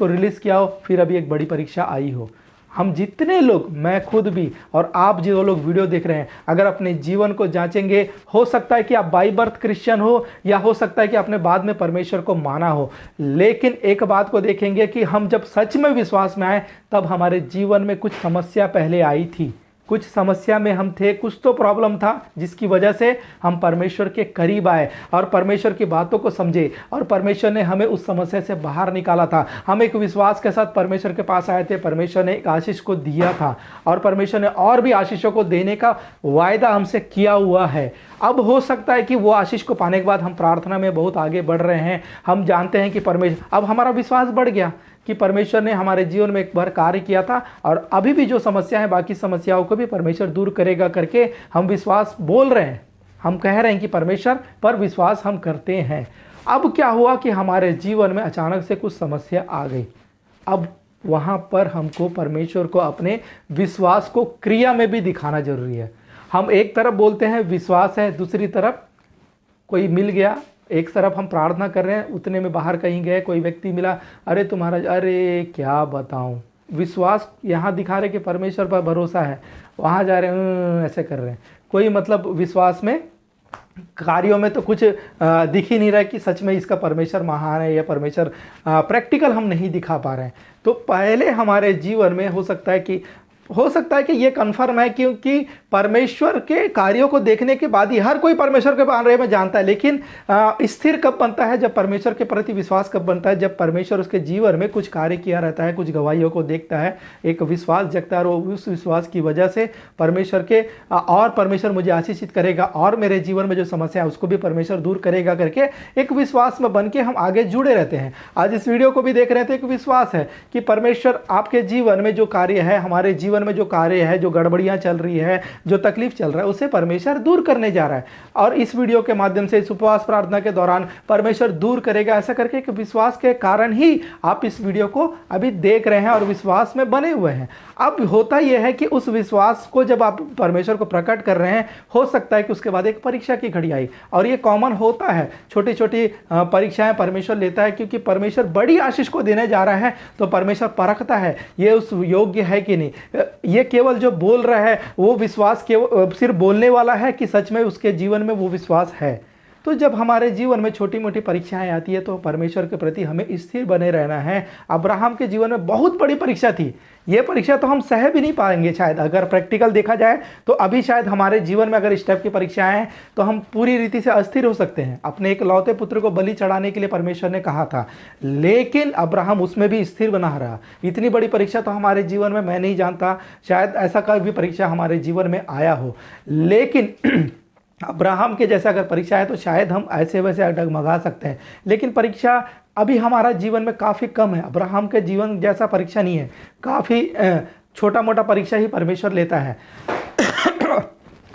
S1: रिलीज़ किया हो, फिर अभी एक बड़ी परीक्षा आई हो। हम जितने लोग, मैं खुद भी और आप जो लोग वीडियो देख रहे हैं, अगर अपने जीवन को जांचेंगे, हो सकता है कि आप बाई बर्थ क्रिश्चियन हो, या हो सकता है कि आपने बाद में परमेश्वर को माना हो, लेकिन एक बात को देखेंगे कि हम जब सच में विश्वास में आए, तब हमारे जीवन में कुछ समस्या पहले आई थी, कुछ समस्या में हम थे, कुछ तो प्रॉब्लम था जिसकी वजह से हम परमेश्वर के करीब आए और परमेश्वर की बातों को समझे, और परमेश्वर ने हमें उस समस्या से बाहर निकाला था। हम एक विश्वास के साथ परमेश्वर के पास आए थे, परमेश्वर ने एक आशीष को दिया था, और परमेश्वर ने और भी आशीषों को देने का वायदा हमसे किया हुआ है। अब हो सकता है कि वो आशीष को पाने के बाद हम प्रार्थना में बहुत आगे बढ़ रहे हैं, हम जानते हैं कि परमेश्वर, अब हमारा विश्वास बढ़ गया कि परमेश्वर ने हमारे जीवन में एक बार कार्य किया था, और अभी भी जो समस्या है, बाकी समस्याओं को भी परमेश्वर दूर करेगा करके हम विश्वास बोल रहे हैं। हम कह रहे हैं कि परमेश्वर पर विश्वास हम करते हैं। अब क्या हुआ कि हमारे जीवन में अचानक से कुछ समस्या आ गई। अब वहाँ पर हमको परमेश्वर को अपने विश्वास को क्रिया में भी दिखाना जरूरी है। हम एक तरफ बोलते हैं विश्वास है, दूसरी तरफ कोई मिल गया, एक तरफ हम प्रार्थना कर रहे हैं, उतने में बाहर कहीं गए कोई व्यक्ति मिला, अरे तुम्हारा, अरे क्या बताऊं, विश्वास यहाँ दिखा रहे कि परमेश्वर पर भरोसा है, वहाँ जा रहे हैं ऐसे कर रहे हैं। कोई मतलब विश्वास में कार्यों में तो कुछ दिख ही नहीं रहा कि सच में इसका परमेश्वर महान है या परमेश्वर प्रैक्टिकल हम नहीं दिखा पा रहे हैं। तो पहले हमारे जीवन में हो सकता है कि ये कन्फर्म है, क्योंकि परमेश्वर के कार्यों को देखने के बाद ही हर कोई परमेश्वर के बारे में जानता है। लेकिन स्थिर कब बनता है? जब परमेश्वर के प्रति विश्वास कब बनता है? जब परमेश्वर उसके जीवन में कुछ कार्य किया रहता है, कुछ गवाहियों को देखता है, एक विश्वास जगता है, और उस विश्वास की वजह से परमेश्वर मुझे आशीषित करेगा और मेरे जीवन में जो समस्या है उसको भी परमेश्वर दूर करेगा करके एक विश्वास में बन के हम आगे जुड़े रहते हैं। आज इस वीडियो को भी देख रहे थे, एक विश्वास है कि परमेश्वर आपके जीवन में जो कार्य है, हमारे जीवन में जो कार्य है, जो गड़बड़ियां चल रही है, जो तकलीफ चल रहा है, उसे परमेश्वर दूर करने जा रहा है। और इस वीडियो के माध्यम से, इस उपवास प्रार्थना के दौरान परमेश्वर दूर करेगा, ऐसा करके एक विश्वास के कारण ही आप इस वीडियो को अभी देख रहे हैं और विश्वास में बने हुए हैं। अब होता यह है कि उस विश्वास को जब आप परमेश्वर को प्रकट कर रहे हैं, हो सकता है कि उसके बाद एक परीक्षा की घड़ी आई, और ये कॉमन होता है। छोटी छोटी परीक्षाएं परमेश्वर लेता है, क्योंकि परमेश्वर बड़ी आशीष को देने जा रहा है, तो परमेश्वर परखता है ये उस योग्य है कि नहीं। ये केवल जो बोल रहा है वो विश्वास केवल सिर्फ बोलने वाला है कि सच में उसके जीवन में वो विश्वास है। तो जब हमारे जीवन में छोटी मोटी परीक्षाएं आती है तो परमेश्वर के प्रति हमें स्थिर बने रहना है। अब्राहम के जीवन में बहुत बड़ी परीक्षा थी। ये परीक्षा तो हम सह भी नहीं पाएंगे शायद, अगर प्रैक्टिकल देखा जाए तो अभी शायद हमारे जीवन में अगर इस टाइप की परीक्षाएं हैं तो हम पूरी रीति से अस्थिर हो सकते हैं। अपने एक लौते पुत्र को बलि चढ़ाने के लिए परमेश्वर ने कहा था, लेकिन अब्राहम उसमें भी स्थिर बना रहा। इतनी बड़ी परीक्षा तो हमारे जीवन में मैं नहीं जानता शायद ऐसा कोई भी परीक्षा हमारे जीवन में आया हो, लेकिन अब्राहम के जैसा अगर परीक्षा है तो शायद हम ऐसे वैसे डगमगा सकते हैं। लेकिन परीक्षा अभी हमारा जीवन में काफ़ी कम है। अब्राहम के जीवन जैसा परीक्षा नहीं है, काफ़ी छोटा मोटा परीक्षा ही परमेश्वर लेता है।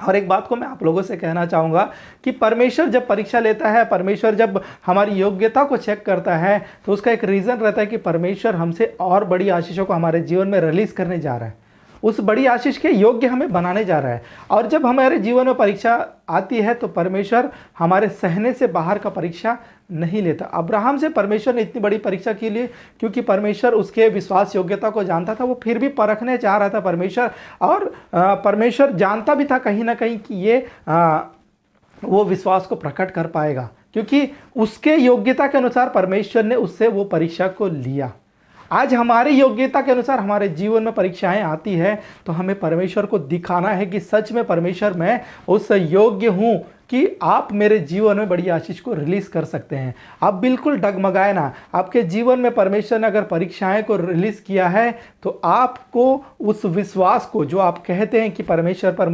S1: और एक बात को मैं आप लोगों से कहना चाहूँगा कि परमेश्वर जब परीक्षा लेता है, परमेश्वर जब हमारी योग्यता को चेक करता है, तो उसका एक रीज़न रहता है कि परमेश्वर हमसे और बड़ी आशीषों को हमारे जीवन में रिलीज़ करने जा रहा है, उस बड़ी आशीष के योग्य हमें बनाने जा रहा है। और जब हमारे जीवन में परीक्षा आती है तो परमेश्वर हमारे सहने से बाहर का परीक्षा नहीं लेता। अब्राहम से परमेश्वर ने इतनी बड़ी परीक्षा के लिए, क्योंकि परमेश्वर उसके विश्वास योग्यता को जानता था, वो फिर भी परखने चाह रहा था परमेश्वर। और परमेश्वर जानता भी था कहीं ना कहीं कि ये वो विश्वास को प्रकट कर पाएगा, क्योंकि उसके योग्यता के अनुसार परमेश्वर ने उससे वो परीक्षा को लिया। आज हमारी योग्यता के अनुसार हमारे जीवन में परीक्षाएं आती है तो हमें परमेश्वर को दिखाना है कि सच में परमेश्वर मैं उस योग्य हूं कि आप मेरे जीवन में बड़ी आशीष को रिलीज़ कर सकते हैं। आप बिल्कुल डगमगाए ना। आपके जीवन में परमेश्वर ने अगर परीक्षाएं को रिलीज़ किया है तो आपको उस विश्वास को, जो आप कहते हैं कि परमेश्वर पर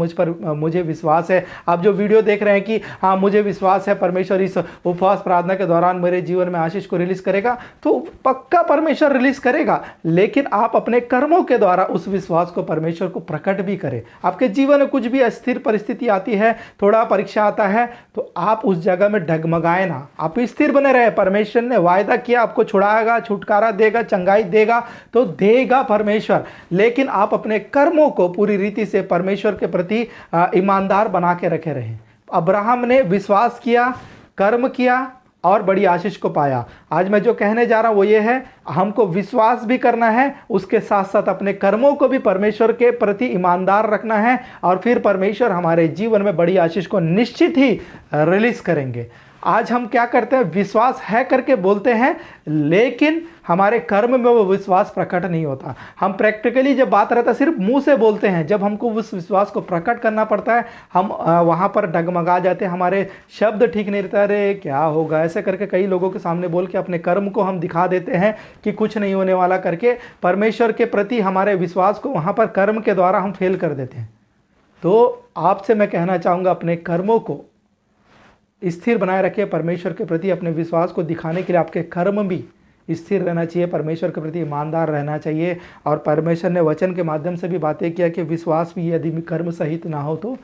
S1: मुझे विश्वास है, आप जो वीडियो देख रहे हैं कि हाँ मुझे विश्वास है परमेश्वर इस उपवास प्रार्थना के दौरान मेरे जीवन में आशीष को रिलीज़ करेगा, तो पक्का परमेश्वर रिलीज़ करेगा। लेकिन आप अपने कर्मों के द्वारा उस विश्वास को परमेश्वर को प्रकट भी करें। आपके जीवन में कुछ भी अस्थिर परिस्थिति आती है, थोड़ा परीक्षा आता है, तो आप उस जगह में डगमगाए ना, आप स्थिर बने रहे। परमेश्वर ने वायदा किया आपको छुड़ाएगा, छुटकारा देगा, चंगाई देगा, तो देगा परमेश्वर। लेकिन आप अपने कर्मों को पूरी रीति से परमेश्वर के प्रति ईमानदार बना के रखे रहे। अब्राहम ने विश्वास किया, कर्म किया और बड़ी आशीष को पाया। आज मैं जो कहने जा रहा हूं वो ये है, हमको विश्वास भी करना है, उसके साथ साथ अपने कर्मों को भी परमेश्वर के प्रति ईमानदार रखना है, और फिर परमेश्वर हमारे जीवन में बड़ी आशीष को निश्चित ही रिलीज करेंगे। आज हम क्या करते हैं, विश्वास है करके बोलते हैं, लेकिन हमारे कर्म में वो विश्वास प्रकट नहीं होता। हम प्रैक्टिकली जब बात रहता है सिर्फ मुंह से बोलते हैं, जब हमको उस विश्वास को प्रकट करना पड़ता है हम वहाँ पर डगमगा जाते हैं, हमारे शब्द ठीक नहीं रहता, अरे क्या होगा, ऐसे करके कई लोगों के सामने बोल के अपने कर्म को हम दिखा देते हैं कि कुछ नहीं होने वाला करके परमेश्वर के प्रति हमारे विश्वास को वहाँ पर कर्म के द्वारा हम फेल कर देते हैं। तो आपसे मैं कहना चाहूँगा अपने कर्मों को स्थिर बनाए रखिए। परमेश्वर के प्रति अपने विश्वास को दिखाने के लिए आपके कर्म भी स्थिर रहना चाहिए, परमेश्वर के प्रति ईमानदार रहना चाहिए। और परमेश्वर ने वचन के माध्यम से भी बातें किया कि विश्वास भी यदि कर्म सहित ना हो तो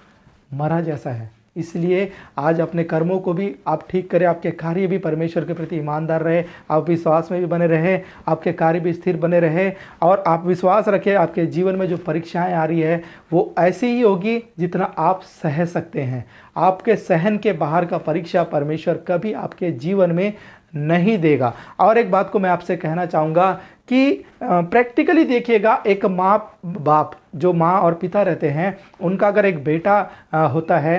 S1: मरा जैसा है। इसलिए आज अपने कर्मों को भी आप ठीक करें, आपके कार्य भी परमेश्वर के प्रति ईमानदार रहे, आप विश्वास में भी बने रहे, आपके कार्य भी स्थिर बने रहे, और आप विश्वास रखें आपके जीवन में जो परीक्षाएं आ रही है वो ऐसी ही होगी जितना आप सह सकते हैं। आपके सहन के बाहर का परीक्षा परमेश्वर कभी आपके जीवन में नहीं देगा। और एक बात को मैं आपसे कहना चाहूँगा कि प्रैक्टिकली देखिएगा, एक माँ बाप, जो माँ और पिता रहते हैं, उनका अगर एक बेटा होता है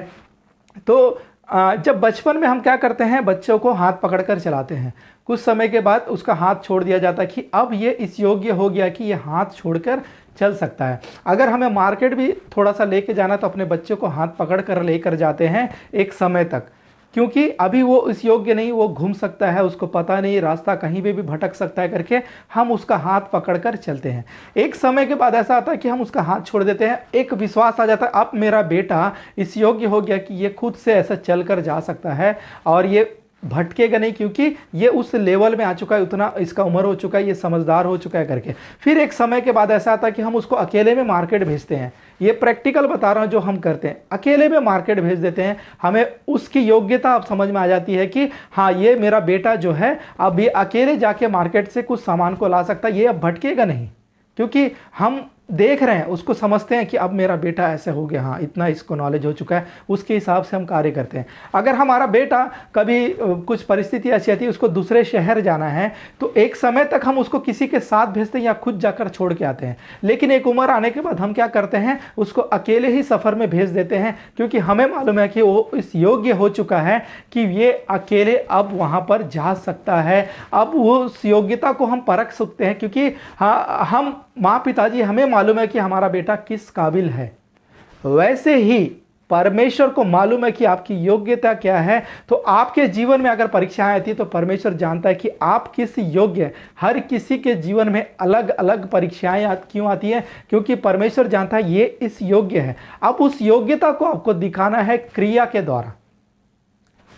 S1: तो जब बचपन में हम क्या करते हैं, बच्चों को हाथ पकड़कर चलाते हैं। कुछ समय के बाद उसका हाथ छोड़ दिया जाता है कि अब ये इस योग्य हो गया कि ये हाथ छोड़कर चल सकता है। अगर हमें मार्केट भी थोड़ा सा लेके जाना तो अपने बच्चों को हाथ पकड़ कर लेकर जाते हैं एक समय तक, क्योंकि अभी वो इस योग्य नहीं, वो घूम सकता है, उसको पता नहीं, रास्ता कहीं भी भटक सकता है करके हम उसका हाथ पकड़कर चलते हैं। एक समय के बाद ऐसा आता है कि हम उसका हाथ छोड़ देते हैं, एक विश्वास आ जाता है अब मेरा बेटा इस योग्य हो गया कि ये खुद से ऐसा चलकर जा सकता है और ये भटकेगा नहीं, क्योंकि ये उस लेवल में आ चुका है, उतना इसका उम्र हो चुका है, ये समझदार हो चुका है करके। फिर एक समय के बाद ऐसा आता है कि हम उसको अकेले में मार्केट भेजते हैं। ये प्रैक्टिकल बता रहा हूँ जो हम करते हैं, अकेले में मार्केट भेज देते हैं। हमें उसकी योग्यता अब समझ में आ जाती है कि हाँ, ये मेरा बेटा जो है अब ये अकेले जाके मार्केट से कुछ सामान को ला सकता है, ये अब भटकेगा नहीं, क्योंकि हम देख रहे हैं, उसको समझते हैं कि अब मेरा बेटा ऐसे हो गया, हाँ इतना इसको नॉलेज हो चुका है, उसके हिसाब से हम कार्य करते हैं। अगर हमारा बेटा कभी कुछ परिस्थिति ऐसी आती है, उसको दूसरे शहर जाना है, तो एक समय तक हम उसको किसी के साथ भेजते हैं या खुद जाकर छोड़ के आते हैं। लेकिन एक उम्र आने के बाद हम क्या करते हैं, उसको अकेले ही सफ़र में भेज देते हैं, क्योंकि हमें मालूम है कि वो इस योग्य हो चुका है कि ये अकेले अब वहाँ पर जा सकता है। अब वो उस योग्यता को हम परख सकते हैं, क्योंकि हाँ, हम माँ पिताजी हमें मालूम है कि हमारा बेटा किस काबिल है। वैसे ही परमेश्वर को मालूम है कि आपकी योग्यता क्या है। तो आपके जीवन में अगर परीक्षाएं आती है तो परमेश्वर जानता है कि आप किस योग्य हैं। हर किसी के जीवन में अलग अलग परीक्षाएं क्यों आती हैं, क्योंकि परमेश्वर जानता है ये इस योग्य है। अब उस योग्यता को आपको दिखाना है क्रिया के द्वारा।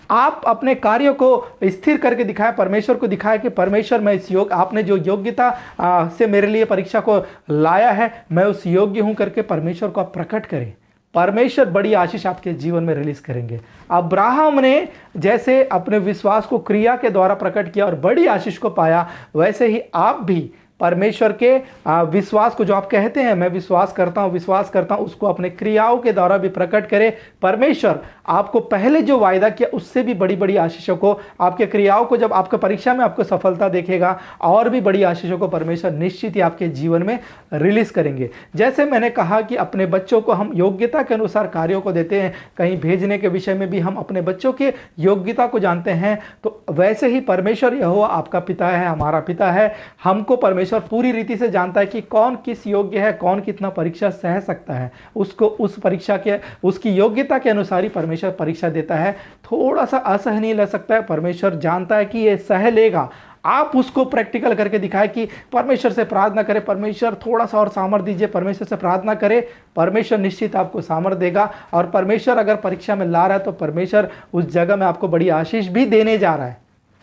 S1: आप अपने कार्यों को स्थिर करके दिखाएं, परमेश्वर को दिखाएं कि परमेश्वर मैं इस आपने जो योग्यता से मेरे लिए परीक्षा को लाया है, मैं उस योग्य हूं करके परमेश्वर को आप प्रकट करें। परमेश्वर बड़ी आशीष आपके जीवन में रिलीज करेंगे। अब्राहम ने जैसे अपने विश्वास को क्रिया के द्वारा प्रकट किया और बड़ी आशीष को पाया, वैसे ही आप भी परमेश्वर के विश्वास को, जो आप कहते हैं मैं विश्वास करता हूं, उसको अपने क्रियाओं के द्वारा भी प्रकट करें। परमेश्वर आपको पहले जो वायदा किया उससे भी बड़ी बड़ी आशीषों को, आपके क्रियाओं को, जब आपके परीक्षा में आपको सफलता देखेगा, और भी बड़ी आशीषों को परमेश्वर निश्चित ही आपके जीवन में रिलीज करेंगे। जैसे मैंने कहा कि अपने बच्चों को हम योग्यता के अनुसार कार्यों को देते हैं, कहीं भेजने के विषय में भी हम अपने बच्चों के योग्यता को जानते हैं, तो वैसे ही परमेश्वर यहोवा आपका पिता है, हमारा पिता है। हमको परमेश्वर पूरी रीति से जानता है कि कौन किस योग्य है, कौन कितना परीक्षा सह सकता है। उसको उस परीक्षा के, उसकी योग्यता के अनुसार ही परमेश्वर परीक्षा देता है। थोड़ा सा असह नहीं ले सकता है, परमेश्वर जानता है कि ये सह लेगा। आप उसको प्रैक्टिकल करके दिखाएं कि परमेश्वर से प्रार्थना करें, परमेश्वर थोड़ा सा और सामर्थ दीजिए, परमेश्वर से प्रार्थना करें, परमेश्वर निश्चित आपको सामर्थ देगा। और परमेश्वर अगर परीक्षा में ला रहा है तो परमेश्वर उस जगह में आपको बड़ी आशीष भी देने जा रहा है।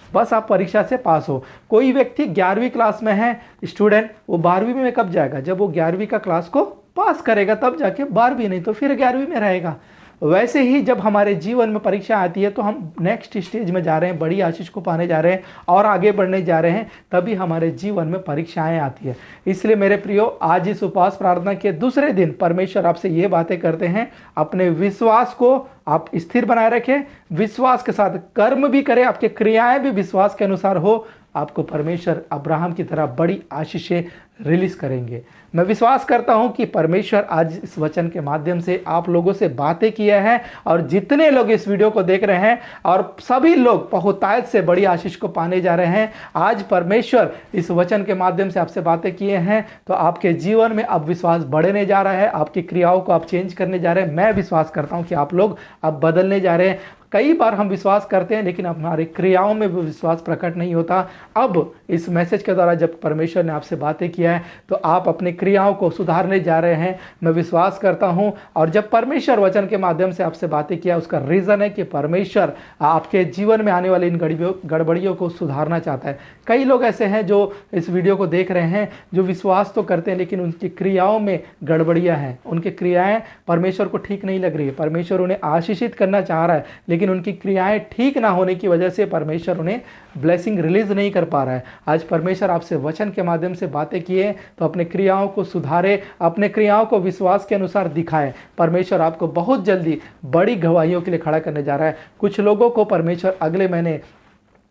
S1: बस आप परीक्षा से पास हो। कोई व्यक्ति 11वीं क्लास में है स्टूडेंट, वो 12वीं में कब जाएगा? जब वो 11वीं का क्लास को पास करेगा तब जाके 12वीं, नहीं तो फिर 11वीं में रहेगा। वैसे ही जब हमारे जीवन में परीक्षा आती है तो हम नेक्स्ट स्टेज में जा रहे हैं, बड़ी आशीष को पाने जा रहे हैं और आगे बढ़ने जा रहे हैं, तभी हमारे जीवन में परीक्षाएं आती है। इसलिए मेरे प्रियो, आज इस उपवास प्रार्थना के दूसरे दिन परमेश्वर आपसे ये बातें करते हैं, अपने विश्वास को आप स्थिर बनाए रखें, विश्वास के साथ कर्म भी करें, आपके क्रियाएं भी विश्वास के अनुसार हो। आपको परमेश्वर अब्राहम की तरह बड़ी आशीषें रिलीज करेंगे। मैं विश्वास करता हूं कि परमेश्वर आज इस वचन के माध्यम से आप लोगों से बातें किए हैं, और जितने लोग इस वीडियो को देख रहे हैं और सभी लोग बहुतायत से बड़ी आशीष को पाने जा रहे हैं। आज परमेश्वर इस वचन के माध्यम से आपसे बातें किए हैं, तो आपके जीवन में अब विश्वास बढ़ने जा रहा है, आपकी क्रियाओं को आप चेंज करने जा रहे हैं। मैं विश्वास करता हूँ कि आप लोग अब बदलने जा रहे हैं। कई बार हम विश्वास करते हैं लेकिन हमारी क्रियाओं में वो विश्वास प्रकट नहीं होता। अब इस मैसेज के द्वारा जब परमेश्वर ने आपसे बातें किया है तो आप अपनी क्रियाओं को सुधारने जा रहे हैं, मैं विश्वास करता हूं। और जब परमेश्वर वचन के माध्यम से आपसे बातें किया, उसका रीज़न है कि परमेश्वर आपके जीवन में आने वाली इन गड़बड़ियों को सुधारना चाहता है। कई लोग ऐसे हैं जो इस वीडियो को देख रहे हैं, जो विश्वास तो करते हैं लेकिन उनकी क्रियाओं में गड़बड़ियां हैं, उनकी क्रियाएं परमेश्वर को ठीक नहीं लग रही है। परमेश्वर उन्हें आशीषित करना चाह रहा है लेकिन उनकी क्रियाएं ठीक ना होने की वजह से परमेश्वर उन्हें ब्लेसिंग रिलीज नहीं कर पा रहा है। आज परमेश्वर आपसे वचन के माध्यम से बातें किए तो अपने क्रियाओं को सुधारे, अपने क्रियाओं को विश्वास के अनुसार दिखाए। परमेश्वर आपको बहुत जल्दी बड़ी गवाहियों के लिए खड़ा करने जा रहा है। कुछ लोगों को परमेश्वर अगले महीने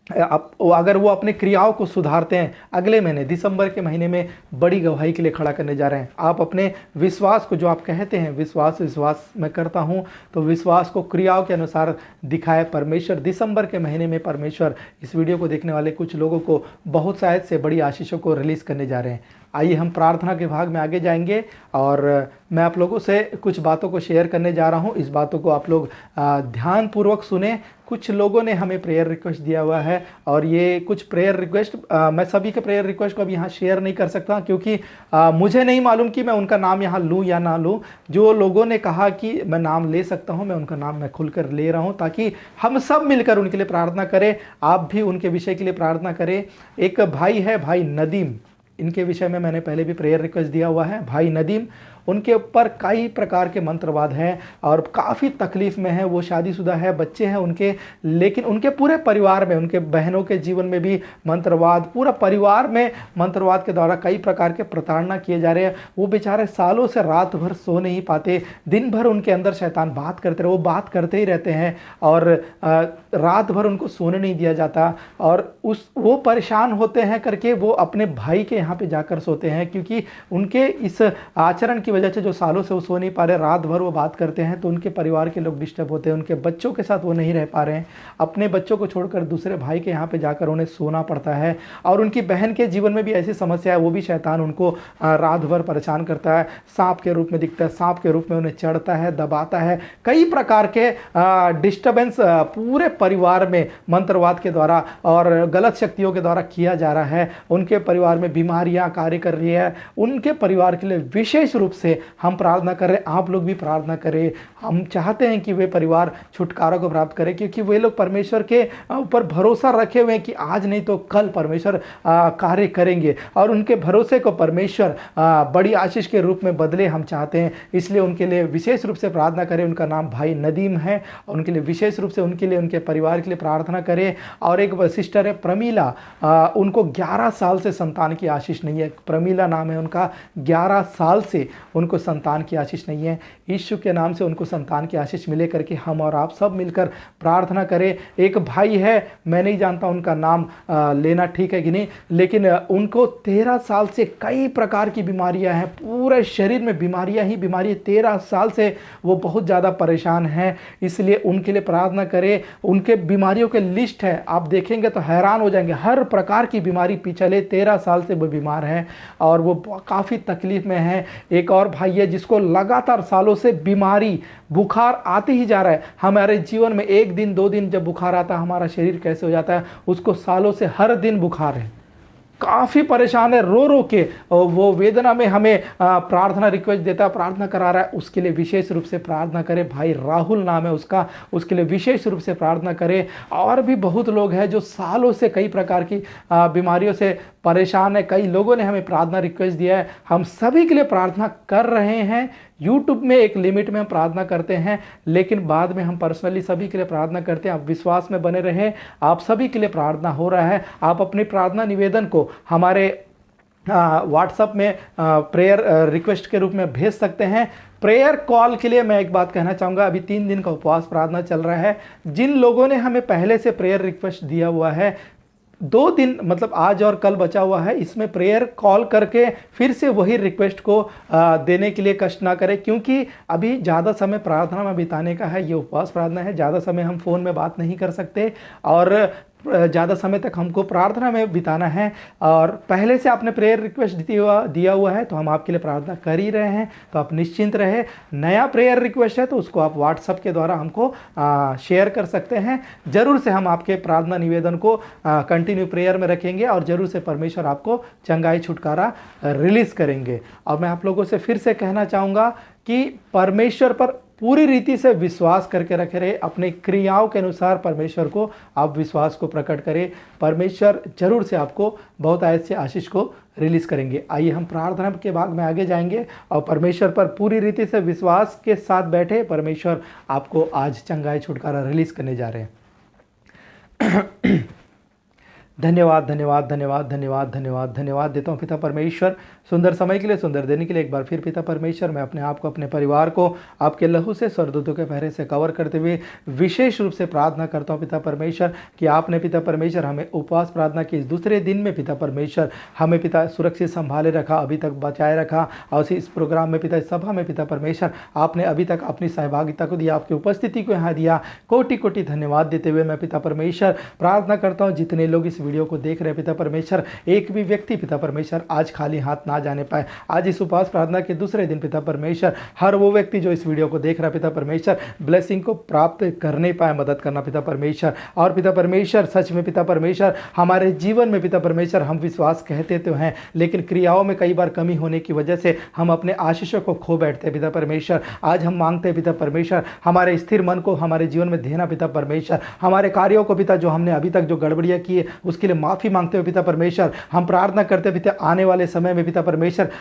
S1: अगर वो अपने क्रियाओं को सुधारते हैं, अगले महीने दिसंबर के महीने में बड़ी गवाही के लिए खड़ा करने जा रहे हैं। आप अपने विश्वास को, जो आप कहते हैं विश्वास मैं करता हूं, तो विश्वास को क्रियाओं के अनुसार दिखाए। परमेश्वर दिसंबर के महीने में परमेश्वर इस वीडियो को देखने वाले कुछ लोगों को बहुत शायद से बड़ी आशीषों को रिलीज़ करने जा रहे हैं। आइए हम प्रार्थना के भाग में आगे जाएंगे और मैं आप लोगों से कुछ बातों को शेयर करने जा रहा हूं। इस बातों को आप लोग ध्यानपूर्वक सुने। कुछ लोगों ने हमें प्रेयर रिक्वेस्ट दिया हुआ है और ये कुछ प्रेयर रिक्वेस्ट मैं सभी के प्रेयर रिक्वेस्ट को अब यहाँ शेयर नहीं कर सकता, क्योंकि मुझे नहीं मालूम कि मैं उनका नाम यहाँ लूँ या ना लूँ। जो लोगों ने कहा कि मैं नाम ले सकता हूँ, मैं उनका नाम मैं खुलकर ले रहा हूँ ताकि हम सब मिलकर उनके लिए प्रार्थना करें। आप भी उनके विषय के लिए प्रार्थना करें। एक भाई है, भाई नदीम, इनके विषय में मैंने पहले भी प्रेयर रिक्वेस्ट दिया हुआ है। भाई नदीम, उनके ऊपर कई प्रकार के मंत्रवाद हैं और काफ़ी तकलीफ़ में है। वो शादीशुदा है, बच्चे हैं उनके, लेकिन उनके पूरे परिवार में, उनके बहनों के जीवन में भी मंत्रवाद, पूरा परिवार में मंत्रवाद के द्वारा कई प्रकार के प्रताड़ना किए जा रहे हैं। वो बेचारे सालों से रात भर सो नहीं पाते, दिन भर उनके अंदर शैतान बात करते रहे, वो बात करते ही रहते हैं और रात भर उनको सोने नहीं दिया जाता और वो परेशान होते हैं करके वो अपने भाई के यहाँ पे जाकर सोते हैं, क्योंकि उनके इस आचरण की वजह से जो सालों से वो सो नहीं पा रहे, रात भर वो बात करते हैं तो उनके परिवार के लोग डिस्टर्ब होते हैं। उनके बच्चों के साथ वो नहीं रह पा रहे हैं, अपने बच्चों को छोड़कर दूसरे भाई के यहाँ पे जाकर उन्हें सोना पड़ता है। और उनकी बहन के जीवन में भी ऐसी समस्या है, वो भी शैतान उनको रात भर परेशान करता है, सांप के रूप में दिखता है, सांप के रूप में उन्हें चढ़ता है, दबाता है। कई प्रकार के डिस्टर्बेंस पूरे परिवार में मंत्रवाद के द्वारा और गलत शक्तियों के द्वारा किया जा रहा है। उनके परिवार में बीमारियां कार्य कर रही है। उनके परिवार के लिए विशेष रूप से हम प्रार्थना कर रहे हैं, आप लोग भी प्रार्थना करें। हम चाहते हैं कि वे परिवार छुटकारा को प्राप्त करें, क्योंकि वे लोग परमेश्वर के ऊपर भरोसा रखे हुए हैं कि आज नहीं तो कल परमेश्वर कार्य करेंगे और उनके भरोसे को परमेश्वर बड़ी आशीष के रूप में बदले, हम चाहते हैं। इसलिए उनके लिए विशेष रूप से प्रार्थना करें। उनका नाम भाई नदीम है और उनके लिए विशेष रूप से उनके लिए, उनके परिवार के लिए प्रार्थना करें। और एक सिस्टर है प्रमीला, उनको 11 साल से संतान की आशीष नहीं है। प्रमीला नाम है उनका, 11 साल से उनको संतान की आशीष नहीं है। यीशु के नाम से उनको संतान की आशीष मिले करके हम और आप सब मिलकर प्रार्थना करें। एक भाई है, मैं नहीं जानता उनका नाम लेना ठीक है कि नहीं, लेकिन उनको 13 साल से कई प्रकार की बीमारियां हैं, पूरे शरीर में बीमारियां ही बीमारी। 13 साल से वो बहुत ज़्यादा परेशान हैं, इसलिए उनके लिए प्रार्थना करें। उनके बीमारियों के लिस्ट है, आप देखेंगे तो हैरान हो जाएंगे। हर प्रकार की बीमारी, पिछले 13 साल से वो बीमार हैं और वो काफ़ी तकलीफ में हैं। एक और भाई है जिसको लगातार सालों से बीमारी, बुखार आते ही जा रहा है। हमारे जीवन में 1 दिन 2 दिन जब बुखार आता है, हमारा शरीर कैसे हो जाता है, उसको सालों से हर दिन बुखार है, काफ़ी परेशान है, रो रो के वो वेदना में हमें प्रार्थना रिक्वेस्ट देता है, प्रार्थना करा रहा है। उसके लिए विशेष रूप से प्रार्थना करें। भाई राहुल नाम है उसका, उसके लिए विशेष रूप से प्रार्थना करें। और भी बहुत लोग हैं जो सालों से कई प्रकार की बीमारियों से परेशान है। कई लोगों ने हमें प्रार्थना रिक्वेस्ट दिया है, हम सभी के लिए प्रार्थना कर रहे हैं। यूट्यूब में एक लिमिट में हम प्रार्थना करते हैं, लेकिन बाद में हम पर्सनली सभी के लिए प्रार्थना करते हैं। आप विश्वास में बने रहें, आप सभी के लिए प्रार्थना हो रहा है। आप अपनी प्रार्थना निवेदन को हमारे व्हाट्सएप में प्रेयर रिक्वेस्ट के रूप में भेज सकते हैं। प्रेयर कॉल के लिए मैं एक बात कहना चाहूँगा, अभी 3 दिन का उपवास प्रार्थना चल रहा है। जिन लोगों ने हमें पहले से प्रेयर रिक्वेस्ट दिया हुआ है, 2 दिन मतलब आज और कल बचा हुआ है, इसमें प्रेयर कॉल करके फिर से वही रिक्वेस्ट को देने के लिए कष्ट ना करें, क्योंकि अभी ज़्यादा समय प्रार्थना में बिताने का है। ये उपवास प्रार्थना है, ज़्यादा समय हम फ़ोन में बात नहीं कर सकते और ज़्यादा समय तक हमको प्रार्थना में बिताना है और पहले से आपने प्रेयर रिक्वेस्ट दिया हुआ है तो हम आपके लिए प्रार्थना कर ही रहे हैं, तो आप निश्चिंत रहे। नया प्रेयर रिक्वेस्ट है तो उसको आप व्हाट्सएप के द्वारा हमको शेयर कर सकते हैं। ज़रूर से हम आपके प्रार्थना निवेदन को कंटिन्यू प्रेयर में रखेंगे और ज़रूर से परमेश्वर आपको चंगाई छुटकारा रिलीज़ करेंगे। और मैं आप लोगों से फिर से कहना चाहूँगा कि परमेश्वर पर पूरी रीति से विश्वास करके रखे रहे, अपनी क्रियाओं के अनुसार परमेश्वर को आप विश्वास को प्रकट करें। परमेश्वर जरूर से आपको बहुत ऐसे आशीष को रिलीज़ करेंगे। आइए हम प्रार्थना के भाग में आगे जाएंगे और परमेश्वर पर पूरी रीति से विश्वास के साथ बैठे परमेश्वर आपको आज चंगाई छुटकारा रिलीज़ करने जा रहे हैं। धन्यवाद धन्यवाद धन्यवाद धन्यवाद धन्यवाद धन्यवाद देता हूँ पिता परमेश्वर, सुंदर समय के लिए, सुंदर देने के लिए। एक बार फिर पिता परमेश्वर, मैं अपने आप को, अपने परिवार को आपके लहू से, स्वर्गदूतों के पहरे से कवर करते हुए विशेष रूप से प्रार्थना करता हूँ पिता परमेश्वर कि आपने पिता परमेश्वर हमें उपवास प्रार्थना के इस दूसरे दिन में पिता परमेश्वर हमें पिता सुरक्षित संभाले रखा, अभी तक बचाए रखा। और इस प्रोग्राम में पिता, इस सभा में पिता परमेश्वर आपने अभी तक अपनी सहभागिता को दिया, आपकी उपस्थिति को यहाँ दिया। कोटि कोटि धन्यवाद देते हुए मैं पिता परमेश्वर प्रार्थना करता हूँ जितने लोग इस वीडियो को देख रहे हैं पिता परमेश्वर, एक भी व्यक्ति पिता परमेश्वर आज खाली हाथ ना जाने पाए। आज इस उपवास प्रार्थना के दूसरे दिन पिता परमेश्वर हर वो व्यक्ति जो इस वीडियो को देख रहा है पिता परमेश्वर ब्लेसिंग को प्राप्त करने पाए, मदद करना पिता परमेश्वर। और पिता परमेश्वर सच में पिता परमेश्वर हमारे जीवन में पिता परमेश्वर हम विश्वास कहते तो हैं लेकिन क्रियाओं में कई बार कमी होने की वजह से हम अपने आशीषों को खो बैठते हैं पिता परमेश्वर। आज हम मांगते हैं पिता परमेश्वर हमारे स्थिर मन को हमारे जीवन में देना पिता परमेश्वर, हमारे कार्यों को पिता जो हमने अभी तक जो गड़बड़ियाँ की है उसके लिए माफ़ी मांगते हो पिता परमेश्वर। हम प्रार्थना करते पिता आने वाले समय में पिता परमेश्वर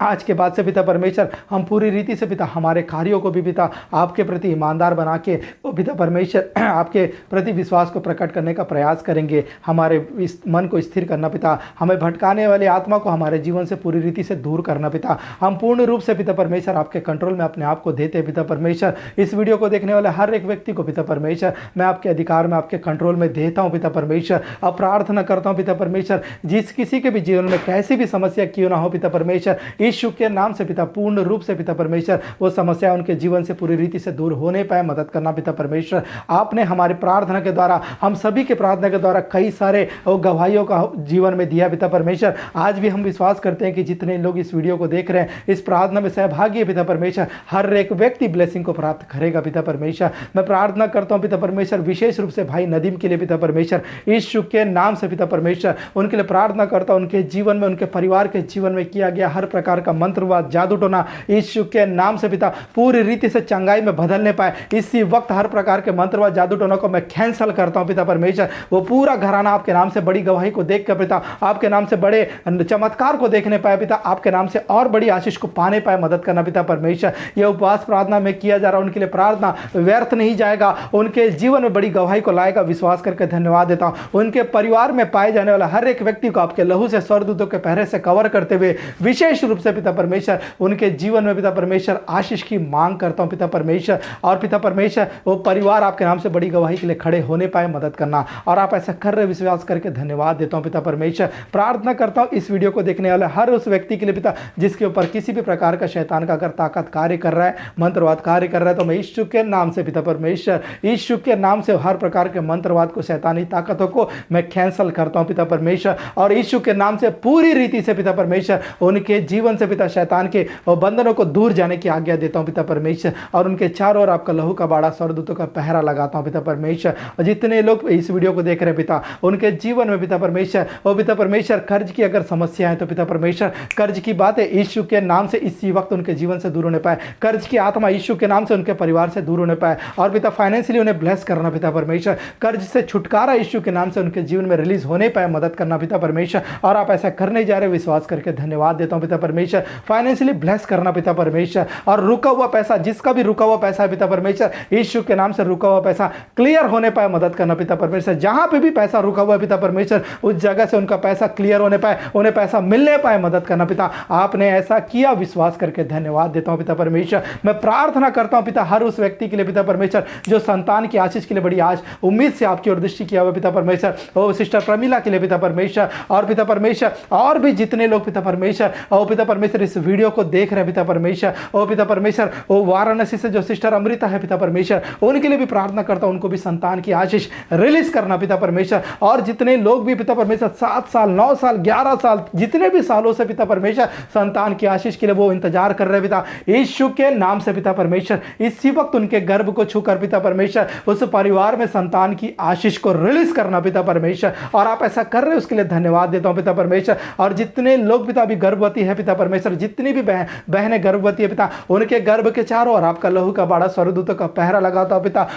S1: आज के बाद से पिता परमेश्वर हम पूरी रीति से पिता हमारे कार्यों को भी पिता आपके प्रति ईमानदार बना के वो पिता परमेश्वर आपके प्रति विश्वास को प्रकट करने का प्रयास करेंगे। हमारे इस मन को स्थिर करना पिता, हमें भटकाने वाली आत्मा को हमारे जीवन से पूरी रीति से दूर करना पिता। हम पूर्ण रूप से पिता परमेश्वर आपके कंट्रोल में अपने आप को देते पिता परमेश्वर। इस वीडियो को देखने वाले हर एक व्यक्ति को पिता परमेश्वर मैं आपके अधिकार में, आपके कंट्रोल में देता हूँ पिता परमेश्वर। अब प्रार्थना करता हूँ पिता परमेश्वर जिस किसी के भी जीवन में कैसी भी समस्या क्यों ना हो पिता परमेश्वर, यीशु के नाम से पिता पूर्ण रूप से पिता परमेश्वर वो समस्या उनके जीवन से पूरी रीति से दूर होने पाए, मदद करना पिता परमेश्वर। आपने हमारी प्रार्थना के द्वारा, हम सभी के प्रार्थना के द्वारा कई सारे गवाहियों का जीवन में दिया पिता परमेश्वर। आज भी हम विश्वास करते हैं कि जितने लोग इस वीडियो को देख रहे हैं, इस प्रार्थना में सहभागी है पिता परमेश्वर, हर एक व्यक्ति ब्लेसिंग को प्राप्त करेगा पिता परमेश्वर। मैं प्रार्थना करता हूँ पिता परमेश्वर विशेष रूप से भाई नदीम के लिए पिता परमेश्वर, यीशु के नाम से पिता परमेश्वर उनके लिए प्रार्थना करता हूँ। उनके जीवन में, उनके परिवार के जीवन में किया गया हर प्रकार का मंत्रवाद, जादू टोना यीशु के नाम से पिता पूरी रीति से चंगाई में बदलने पाए। इसी वक्त हर प्रकार के मंत्रवाद, जादू टोना को मैं कैंसल करता हूं पिता परमेश्वर। वो पूरा घराना आपके नाम से बड़ी गवाही को देख कर पिता, आपके नाम से बड़े चमत्कार को देखने पाए पिता, आपके नाम से और बड़ी आशीष को पाने पाए, मदद करना पिता परमेश्वर। यह उपवास प्रार्थना में किया जा रहा उनके लिए प्रार्थना व्यर्थ नहीं जाएगा, उनके जीवन में बड़ी गवाही को लाएगा, विश्वास करके धन्यवाद देता हूं। उनके परिवार में पाए जाने वाला हर एक व्यक्ति को आपके लहू से, स्वर्गदूतों के पहरे से कवर करते हुए विशेष रूप से पिता परमेश्वर उनके जीवन में पिता परमेश्वर आशीष की मांग करता हूं पिता परमेश्वर। और पिता परमेश्वर वो परिवार आपके नाम से बड़ी गवाही के लिए खड़े होने पाए, मदद करना। और आप ऐसा कर रहे, विश्वास करके धन्यवाद देता हूं पिता परमेश्वर। प्रार्थना करता हूं इस वीडियो को देखने वाले हर उस व्यक्ति के लिए पिता जिसके ऊपर किसी भी प्रकार का शैतान का अगर ताकत कार्य कर रहा है, मंत्रवाद कार्य कर रहा है, तो मैं यीशु के नाम से पिता परमेश्वर, यीशु के नाम से हर प्रकार के मंत्रवाद को, शैतानी ताकतों को मैं कैंसल करता हूं पिता परमेश्वर। और यीशु के नाम से पूरी रीति से पिता परमेश्वर उनके जीवन से पिता शैतान के और बंधनों को दूर जाने की आज्ञा देता हूं पिता परमेश्वर। और उनके चारों ओर आपका लहू का बाड़ा, स्वर्गदूतों का पहरा लगाता हूं पिता परमेश्वर। और जितने लोग इस वीडियो को देख रहे हैं पिता, उनके जीवन में पिता परमेश्वर, और पिता परमेश्वर कर्ज की अगर समस्या है तो पिता परमेश्वर कर्ज की बातें यीशु के नाम से इसी वक्त उनके जीवन से दूर होने पाए, कर्ज की आत्मा यीशु के नाम से उनके परिवार से दूर होने पाए। और पिता फाइनेंशियली उन्हें ब्लेस करना पिता परमेश्वर, कर्ज से छुटकारा यीशु के नाम से उनके जीवन में रिलीज होने पाए, मदद करना पिता परमेश्वर। और आप ऐसा करने जा रहे, विश्वास करके धन्यवाद देता हूं पिता परमेश्वर। फाइनेंशियली ब्लेस करना पिता परमेश्वर। और रुका हुआ पैसा, जिसका भी रुका हुआ पैसा है पिता परमेश्वर, यीशु के नाम से रुका हुआ पैसा क्लियर होने पाए, मदद करना पिता परमेश्वर। जहां पे भी पैसा रुका हुआ है पिता परमेश्वर, उस जगह से उनका पैसा क्लियर होने पाए, उन्हें पैसा मिलने पाए, मदद करना पिता। आपने ऐसा किया, विश्वास करके धन्यवाद देता हूं पिता परमेश्वर। मैं प्रार्थना करता हूं पिता हर उस व्यक्ति के लिए पिता परमेश्वर जो संतान की आशीष के लिए बड़ी आज उम्मीद से आपकी ओर दृष्टि किया हुआ पिता परमेश्वर। ओ सिस्टर प्रमिला के लिए पिता परमेश्वर, और पिता परमेश्वर और भी जितने लोग पिता परमेश्वर, और पिता परमेश्वर इस वीडियो को देख रहे हैं पिता परमेश्वर, ओ पिता परमेश्वर, वो वाराणसी से जो सिस्टर अमृता है पिता परमेश्वर, उनके लिए भी प्रार्थना करता हूं, उनको भी संतान की आशीष रिलीज करना पिता परमेश्वर। और जितने लोग भी पिता परमेश्वर 7 साल 9 साल 11 साल जितने भी सालों से पिता परमेश्वर संतान की आशीष के लिए वो इंतजार कर रहे पिता, यीशु के नाम से पिता परमेश्वर इसी वक्त उनके गर्भ को छूकर पिता परमेश्वर उस परिवार में संतान की आशीष को रिलीज करना पिता परमेश्वर। और आप ऐसा कर रहे हैं उसके लिए धन्यवाद देता हूं पिता परमेश्वर। और जितने लोग पिता अभी गर्भवती है पिता परमेश्वर, जितनी भी बहनें गर्भवती है पिता, उनके गर्भ के चारों ओर आपका लहू का बाड़ा स्वर्गदूतों का पहरा लगाता हो पिता।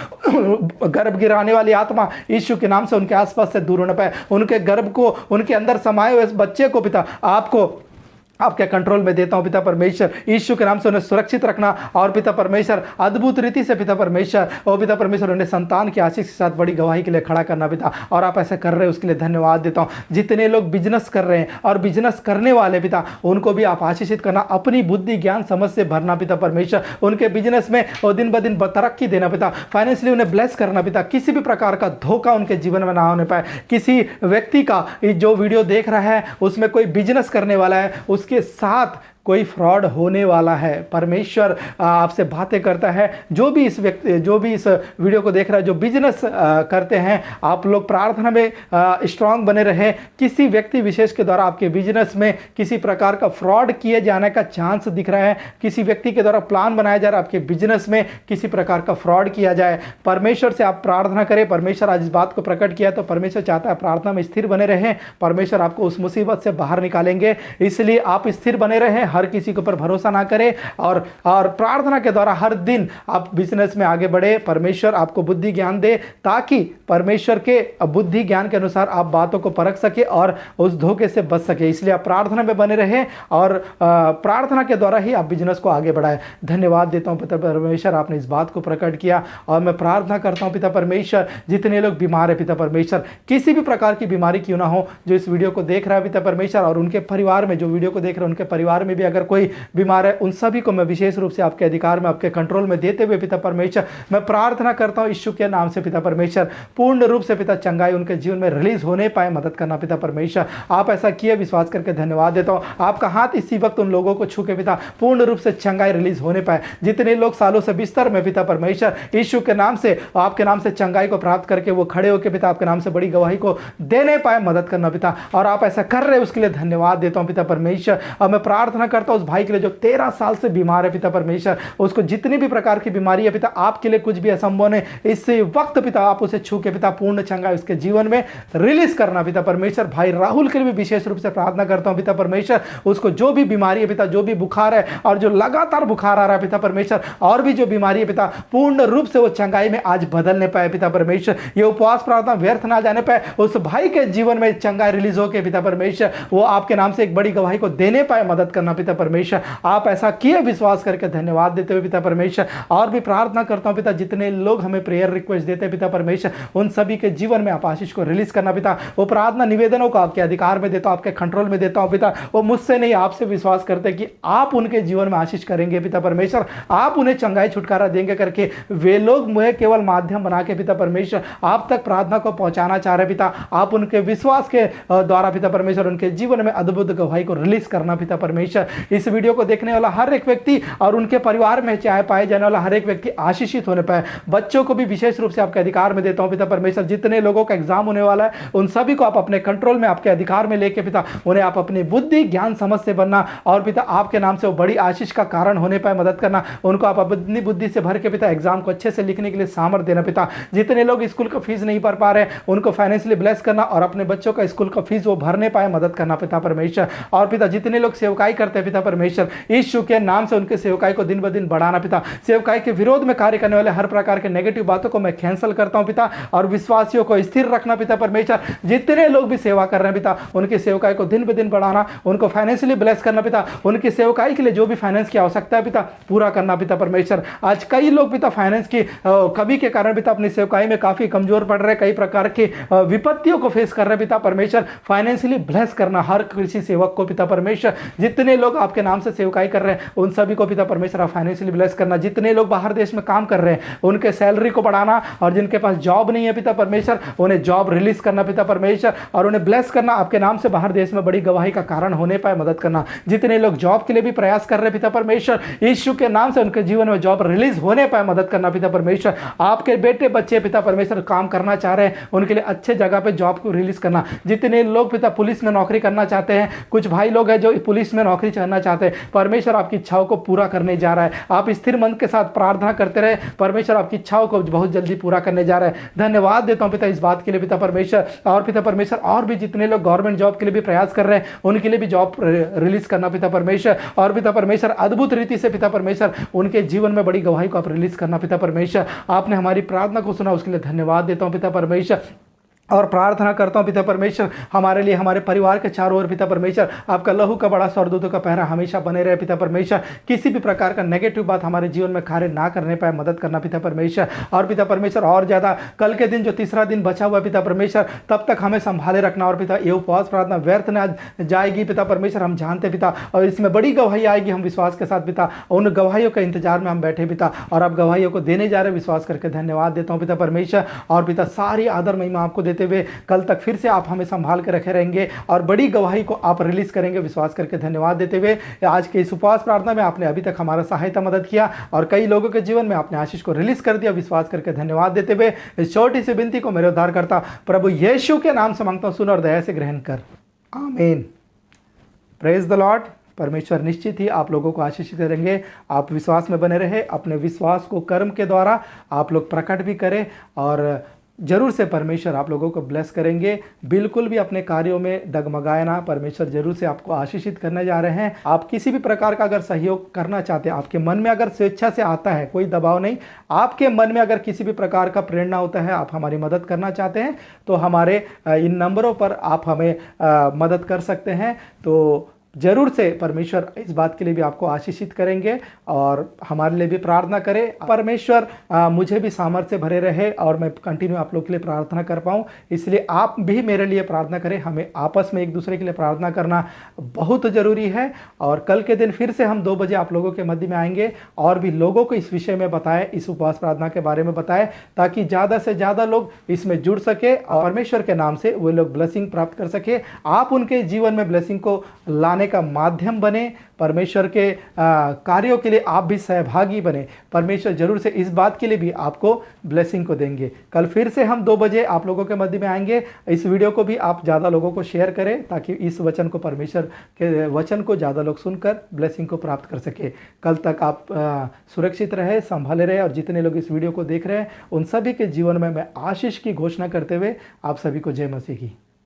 S1: गर्भ गिराने वाली आत्मा यीशु के नाम से उनके आसपास से दूर होने पाए, उनके गर्भ को, उनके अंदर समाये हुए बच्चे को पिता आपको आपके कंट्रोल में देता हूं पिता परमेश्वर, यीशु के नाम से उन्हें सुरक्षित रखना। और पिता परमेश्वर अद्भुत रीति से पिता परमेश्वर, और पिता परमेश्वर उन्हें संतान की आशीष के साथ बड़ी गवाही के लिए खड़ा करना पिता। और आप ऐसा कर रहे हैं उसके लिए धन्यवाद देता हूं। जितने लोग बिजनेस कर रहे हैं और बिजनेस करने वाले पिता, उनको भी आप आशीषित करना, अपनी बुद्धि ज्ञान समझ से भरना पिता परमेश्वर, उनके बिजनेस में और दिन ब दिन तरक्की देना पिता, फाइनेंशियली उन्हें ब्लेस करना पिता, किसी भी प्रकार का धोखा उनके जीवन में ना होने पाए। किसी व्यक्ति का जो वीडियो देख रहा है उसमें कोई बिजनेस करने वाला है, उसके साथ कोई फ्रॉड होने वाला है, परमेश्वर आपसे बातें करता है। जो भी इस वीडियो को देख रहा है, जो बिजनेस करते हैं, आप लोग प्रार्थना में स्ट्रांग बने रहें। किसी व्यक्ति विशेष के द्वारा आपके बिजनेस में किसी प्रकार का फ्रॉड किए जाने का चांस दिख रहा है, किसी व्यक्ति के द्वारा प्लान बनाया जा रहा है आपके बिजनेस में किसी प्रकार का फ्रॉड किया जाए, परमेश्वर से आप प्रार्थना करें। परमेश्वर आज इस बात को प्रकट किया तो परमेश्वर चाहता है प्रार्थना में स्थिर बने रहें, परमेश्वर आपको उस मुसीबत से बाहर निकालेंगे। इसलिए आप स्थिर बने रहें, हर किसी के ऊपर भरोसा ना करें, और प्रार्थना के द्वारा हर दिन आप बिजनेस में आगे बढ़े। परमेश्वर आपको बुद्धि ज्ञान दे ताकि परमेश्वर के बुद्धि ज्ञान के अनुसार आप बातों को परख सके और उस धोखे से बच सके। इसलिए आप प्रार्थना में बने रहें और प्रार्थना के द्वारा ही आप बिजनेस को आगे बढ़ाएं। धन्यवाद देता हूं पिता परमेश्वर, आपने इस बात को प्रकट किया। और मैं प्रार्थना करता हूं पिता परमेश्वर, जितने लोग बीमार है पिता परमेश्वर, किसी भी प्रकार की बीमारी क्यों ना हो, जो इस वीडियो को देख रहा है पिता परमेश्वर, और उनके परिवार में जो वीडियो को देख रहे हैं उनके परिवार में भी अगर कोई बीमार है, उन सभी को मैं विशेष रूप से आपके अधिकार में, आपके कंट्रोल में देते हुए पिता परमेश्वर मैं प्रार्थना करता हूं यीशु के नाम से पिता परमेश्वर, पूर्ण रूप से पिता चंगाई उनके जीवन में रिलीज होने पाए, मदद करना पिता परमेश्वर। आप ऐसा किए, विश्वास करके धन्यवाद देता हूं। आपका हाथ इसी वक्त उन लोगों को छू के पिता पूर्ण रूप से चंगाई रिलीज होने पाए। जितने लोग सालों से बिस्तर में पिता परमेश्वर यीशु के नाम से, आपके नाम से चंगाई को प्राप्त करके वो खड़े होकर पिता आपके नाम से बड़ी गवाही को देने पाए, मदद करना पिता। और आप ऐसा कर रहे हैं उसके लिए धन्यवाद देता हूं पिता परमेश्वर। और मैं प्रार्थना करता हूं उस भाई के लिए जो 13 साल से बीमार है पिता परमेश्वर, उसको जितनी भी प्रकार की बीमारी है पिता, आपके लिए कुछ भी असंभव है। इस वक्त पिता आप उसे छू के पिता पूर्ण चंगाई उसके जीवन में रिलीज करना पिता परमेश्वर। भाई राहुल के लिए भी विशेष रूप से प्रार्थना करता हूं पिता परमेश्वर, उसको जो भी बीमारी है पिता, जो भी बुखार है और जो लगातार बुखार आ रहा है पिता परमेश्वर, और भी जो बीमारी है पिता, पूर्ण रूप से वो चंगाई में आज बदलने पाए पिता परमेश्वर। ये उपवास प्रार्थना व्यर्थ ना जाने पाए, उस भाई के जीवन में चंगाई रिलीज होकर पिता परमेश्वर वो आपके नाम से एक बड़ी गवाही को देने पाए, मदद करना पिता परमेश्वर। आप ऐसा किए, विश्वास करके धन्यवाद देते हुए पिता परमेश्वर। और भी प्रार्थना करता हूं पिता, जितने लोग हमें प्रेयर रिक्वेस्ट देते हैं पिता परमेश्वर, उन सभी के जीवन में आप आशीष को रिलीज करना पिता। वो प्रार्थना निवेदनों को आपके अधिकार में देता हूं, आपके कंट्रोल में देता हूं पिता। वो मुझसे नहीं, आपसे विश्वास करते कि आप उनके जीवन में आशीष करेंगे पिता परमेश्वर, आप उन्हें चंगाई छुटकारा देंगे करके वे लोग मुझे केवल माध्यम बना के पिता परमेश्वर आप तक प्रार्थना को पहुंचाना चाह रहे पिता। आप उनके विश्वास के द्वारा पिता परमेश्वर उनके जीवन में अद्भुत गवाही को रिलीज करना पिता परमेश्वर। इस वीडियो को देखने वाला हर एक व्यक्ति और उनके परिवार में चाहे पाए जाने वाला हर एक व्यक्ति आशीषित होने पाए। बच्चों को भी विशेष रूप से आपके अधिकार में देता हूं पिता परमेश्वर। जितने लोगों का एग्जाम होने वाला है उन सभी को आप अपने कंट्रोल में, आपके अधिकार में लेके पिता उन्हें आप अपनी बुद्धि ज्ञान समझ से बनना, और पिता आपके नाम से वो बड़ी आशीष का कारण होने पाए, मदद करना। उनको आप अपनी बुद्धि से भर के पिता एग्जाम को अच्छे से लिखने के लिए सामर्थ्य देना पिता। जितने लोग स्कूल का फीस नहीं भर पा रहे उनको फाइनेंशियली ब्लेस करना, और अपने बच्चों का स्कूल का फीस वो भरने पाए, मदद करना पिता परमेश्वर। और पिता जितने लोग सेवकाई करते हैं पिता परमेश्वर, यीशु के नाम से उनके सेवकाई को दिन ब दिन बढ़ाना पिता। सेवकाई के विरोध में कार्य करने वाले हर प्रकार के नेगेटिव बातों को मैं कैंसिल करता हूं पिता, और विश्वासियों को स्थिर रखना पिता परमेश्वर। जितने लोग भी सेवा कर रहे हैं पिता, उनकी सेवकाई को दिन ब दिन बढ़ाना, उनको फाइनेंशियली ब्लेस करना पिता। उनकी सेवकाई के लिए जो भी फाइनेंस की आवश्यकता है पिता पूरा करना पिता परमेश्वर। आज कई लोग पिता फाइनेंस की कमी के कारण पिता अपनी सेवकाई में काफी कमजोर पड़ रहे, कई प्रकार की विपत्तियों को फेस कर रहे पिता परमेश्वर। फाइनेंशियली ब्लेस करना हर किसी सेवक को पिता परमेश्वर। जितने लोग लोग आपके नाम से सेवकाई कर रहे हैं उन सभी को पिता परमेश्वर आप फाइनेंशियली ब्लेस करना। जितने लोग बाहर देश में काम कर रहे हैं उनके सैलरी को बढ़ाना, और जिनके पास जॉब नहीं है पिता परमेश्वर उन्हें जॉब रिलीज करना पिता परमेश्वर, और उन्हें ब्लेस करना, आपके नाम से बाहर देश में बड़ी गवाही का कारण होने पाए मदद करना। जितने लोग जॉब के लिए भी प्रयास कर रहे हैं पिता परमेश्वर, यीशु के नाम से उनके जीवन में जॉब रिलीज होने पाए मदद करना पिता परमेश्वर। आपके बेटे बच्चे पिता परमेश्वर काम करना चाह रहे हैं उनके लिए अच्छे जगह पे जॉब को रिलीज करना। जितने लोग पिता पुलिस में नौकरी करना चाहते हैं, कुछ भाई लोग हैं जो पुलिस में नौकरी करना चाहते हैं, परमेश्वर आपकी इच्छाओं को पूरा करने जा रहा है। आप स्थिर मन के साथ प्रार्थना करते रहे, परमेश्वर आपकी इच्छाओं को बहुत जल्दी पूरा करने जा रहा है। धन्यवाद देता हूं पिता इस बात के लिए पिता परमेश्वर। और पिता परमेश्वर और भी जितने लोग गवर्नमेंट जॉब के लिए भी प्रयास कर रहे हैं उनके लिए भी जॉब रिलीज करना पिता परमेश्वर। और पिता परमेश्वर अद्भुत रीति से पिता परमेश्वर उनके जीवन में बड़ी गवाही को आप रिलीज करना पिता परमेश्वर। आपने हमारी प्रार्थना को सुना उसके लिए धन्यवाद देता हूं पिता परमेश्वर। और प्रार्थना करता हूं पिता परमेश्वर हमारे लिए, हमारे परिवार के चारों ओर पिता परमेश्वर आपका लहू का बड़ा स्वर्गदूतों का पहरा हमेशा बने रहे पिता परमेश्वर। किसी भी प्रकार का नेगेटिव बात हमारे जीवन में कार्य ना करने पाए मदद करना पिता परमेश्वर। और पिता परमेश्वर और ज़्यादा कल के दिन जो तीसरा दिन बचा हुआ पिता परमेश्वर तब तक हमें संभाले रखना। और पिता ये उपवास प्रार्थना व्यर्थ न जाएगी पिता परमेश्वर, हम जानते पिता, और इसमें बड़ी गवाही आएगी हम विश्वास के साथ पिता। उन गवाहियों के इंतजार में हम बैठे पिता, और आप गवाहियों को देने जा रहे विश्वास करके धन्यवाद देता हूँ पिता परमेश्वर। और पिता सारी आदर महिमा आपको देते हुए कल तक फिर से आप हमें संभाल के रखे रहेंगे और बड़ी गवाही को आप रिलीज करेंगे विश्वास करके धन्यवाद देते हुए। आज के इस उपवास प्रार्थना में आपने अभी तक हमारा सहायता मदद किया और कई लोगों के जीवन में आपने आशीष को रिलीज कर दिया विश्वास करके धन्यवाद देते हुए। इस छोटी सी विनती को मेरे उद्धारकर्ता प्रभु यीशु के नाम से मांगता हूं, सुन और दया से ग्रहण कर, आमीन। Praise the Lord. परमेश्वर निश्चित ही आप लोगों को आशीषित करेंगे। आप विश्वास में बने रहे, अपने विश्वास को कर्म के द्वारा आप लोग प्रकट भी करें और जरूर से परमेश्वर आप लोगों को ब्लेस करेंगे। बिल्कुल भी अपने कार्यों में डगमगाए ना, परमेश्वर जरूर से आपको आशीषित करने जा रहे हैं। आप किसी भी प्रकार का अगर सहयोग करना चाहते हैं, आपके मन में अगर स्वेच्छा से आता है, कोई दबाव नहीं, आपके मन में अगर किसी भी प्रकार का प्रेरणा होता है, आप हमारी मदद करना चाहते हैं तो हमारे इन नंबरों पर आप हमें मदद कर सकते हैं। तो जरूर से परमेश्वर इस बात के लिए भी आपको आशीषित करेंगे और हमारे लिए भी प्रार्थना करें। परमेश्वर मुझे भी सामर्थ्य भरे रहे और मैं कंटिन्यू आप लोग के लिए प्रार्थना कर पाऊँ, इसलिए आप भी मेरे लिए प्रार्थना करें। हमें आपस में एक दूसरे के लिए प्रार्थना करना बहुत ज़रूरी है। और कल के दिन फिर से हम 2 बजे आप लोगों के मध्य में आएंगे और भी लोगों को इस विषय में बताएं, इस उपवास प्रार्थना के बारे में बताएं, ताकि ज़्यादा से ज़्यादा लोग इसमें जुड़ सके और परमेश्वर के नाम से वो लोग ब्लेसिंग प्राप्त कर सके। आप उनके जीवन में ब्लेसिंग को लाने का माध्यम बने, परमेश्वर के कार्यों के लिए आप भी सहभागी बने। परमेश्वर जरूर से इस बात के लिए भी आपको ब्लेसिंग को देंगे। कल फिर से हम 2 बजे आप लोगों के मध्य में आएंगे। इस वीडियो को भी आप ज़्यादा लोगों को शेयर करें ताकि इस वचन को, परमेश्वर के वचन को ज़्यादा लोग सुनकर ब्लेसिंग को प्राप्त कर सके। कल तक आप सुरक्षित रहे, संभाले रहे और जितने लोग इस वीडियो को देख रहे हैं उन सभी के जीवन में मैं आशीष की घोषणा करते हुए आप सभी को जय मसीह की।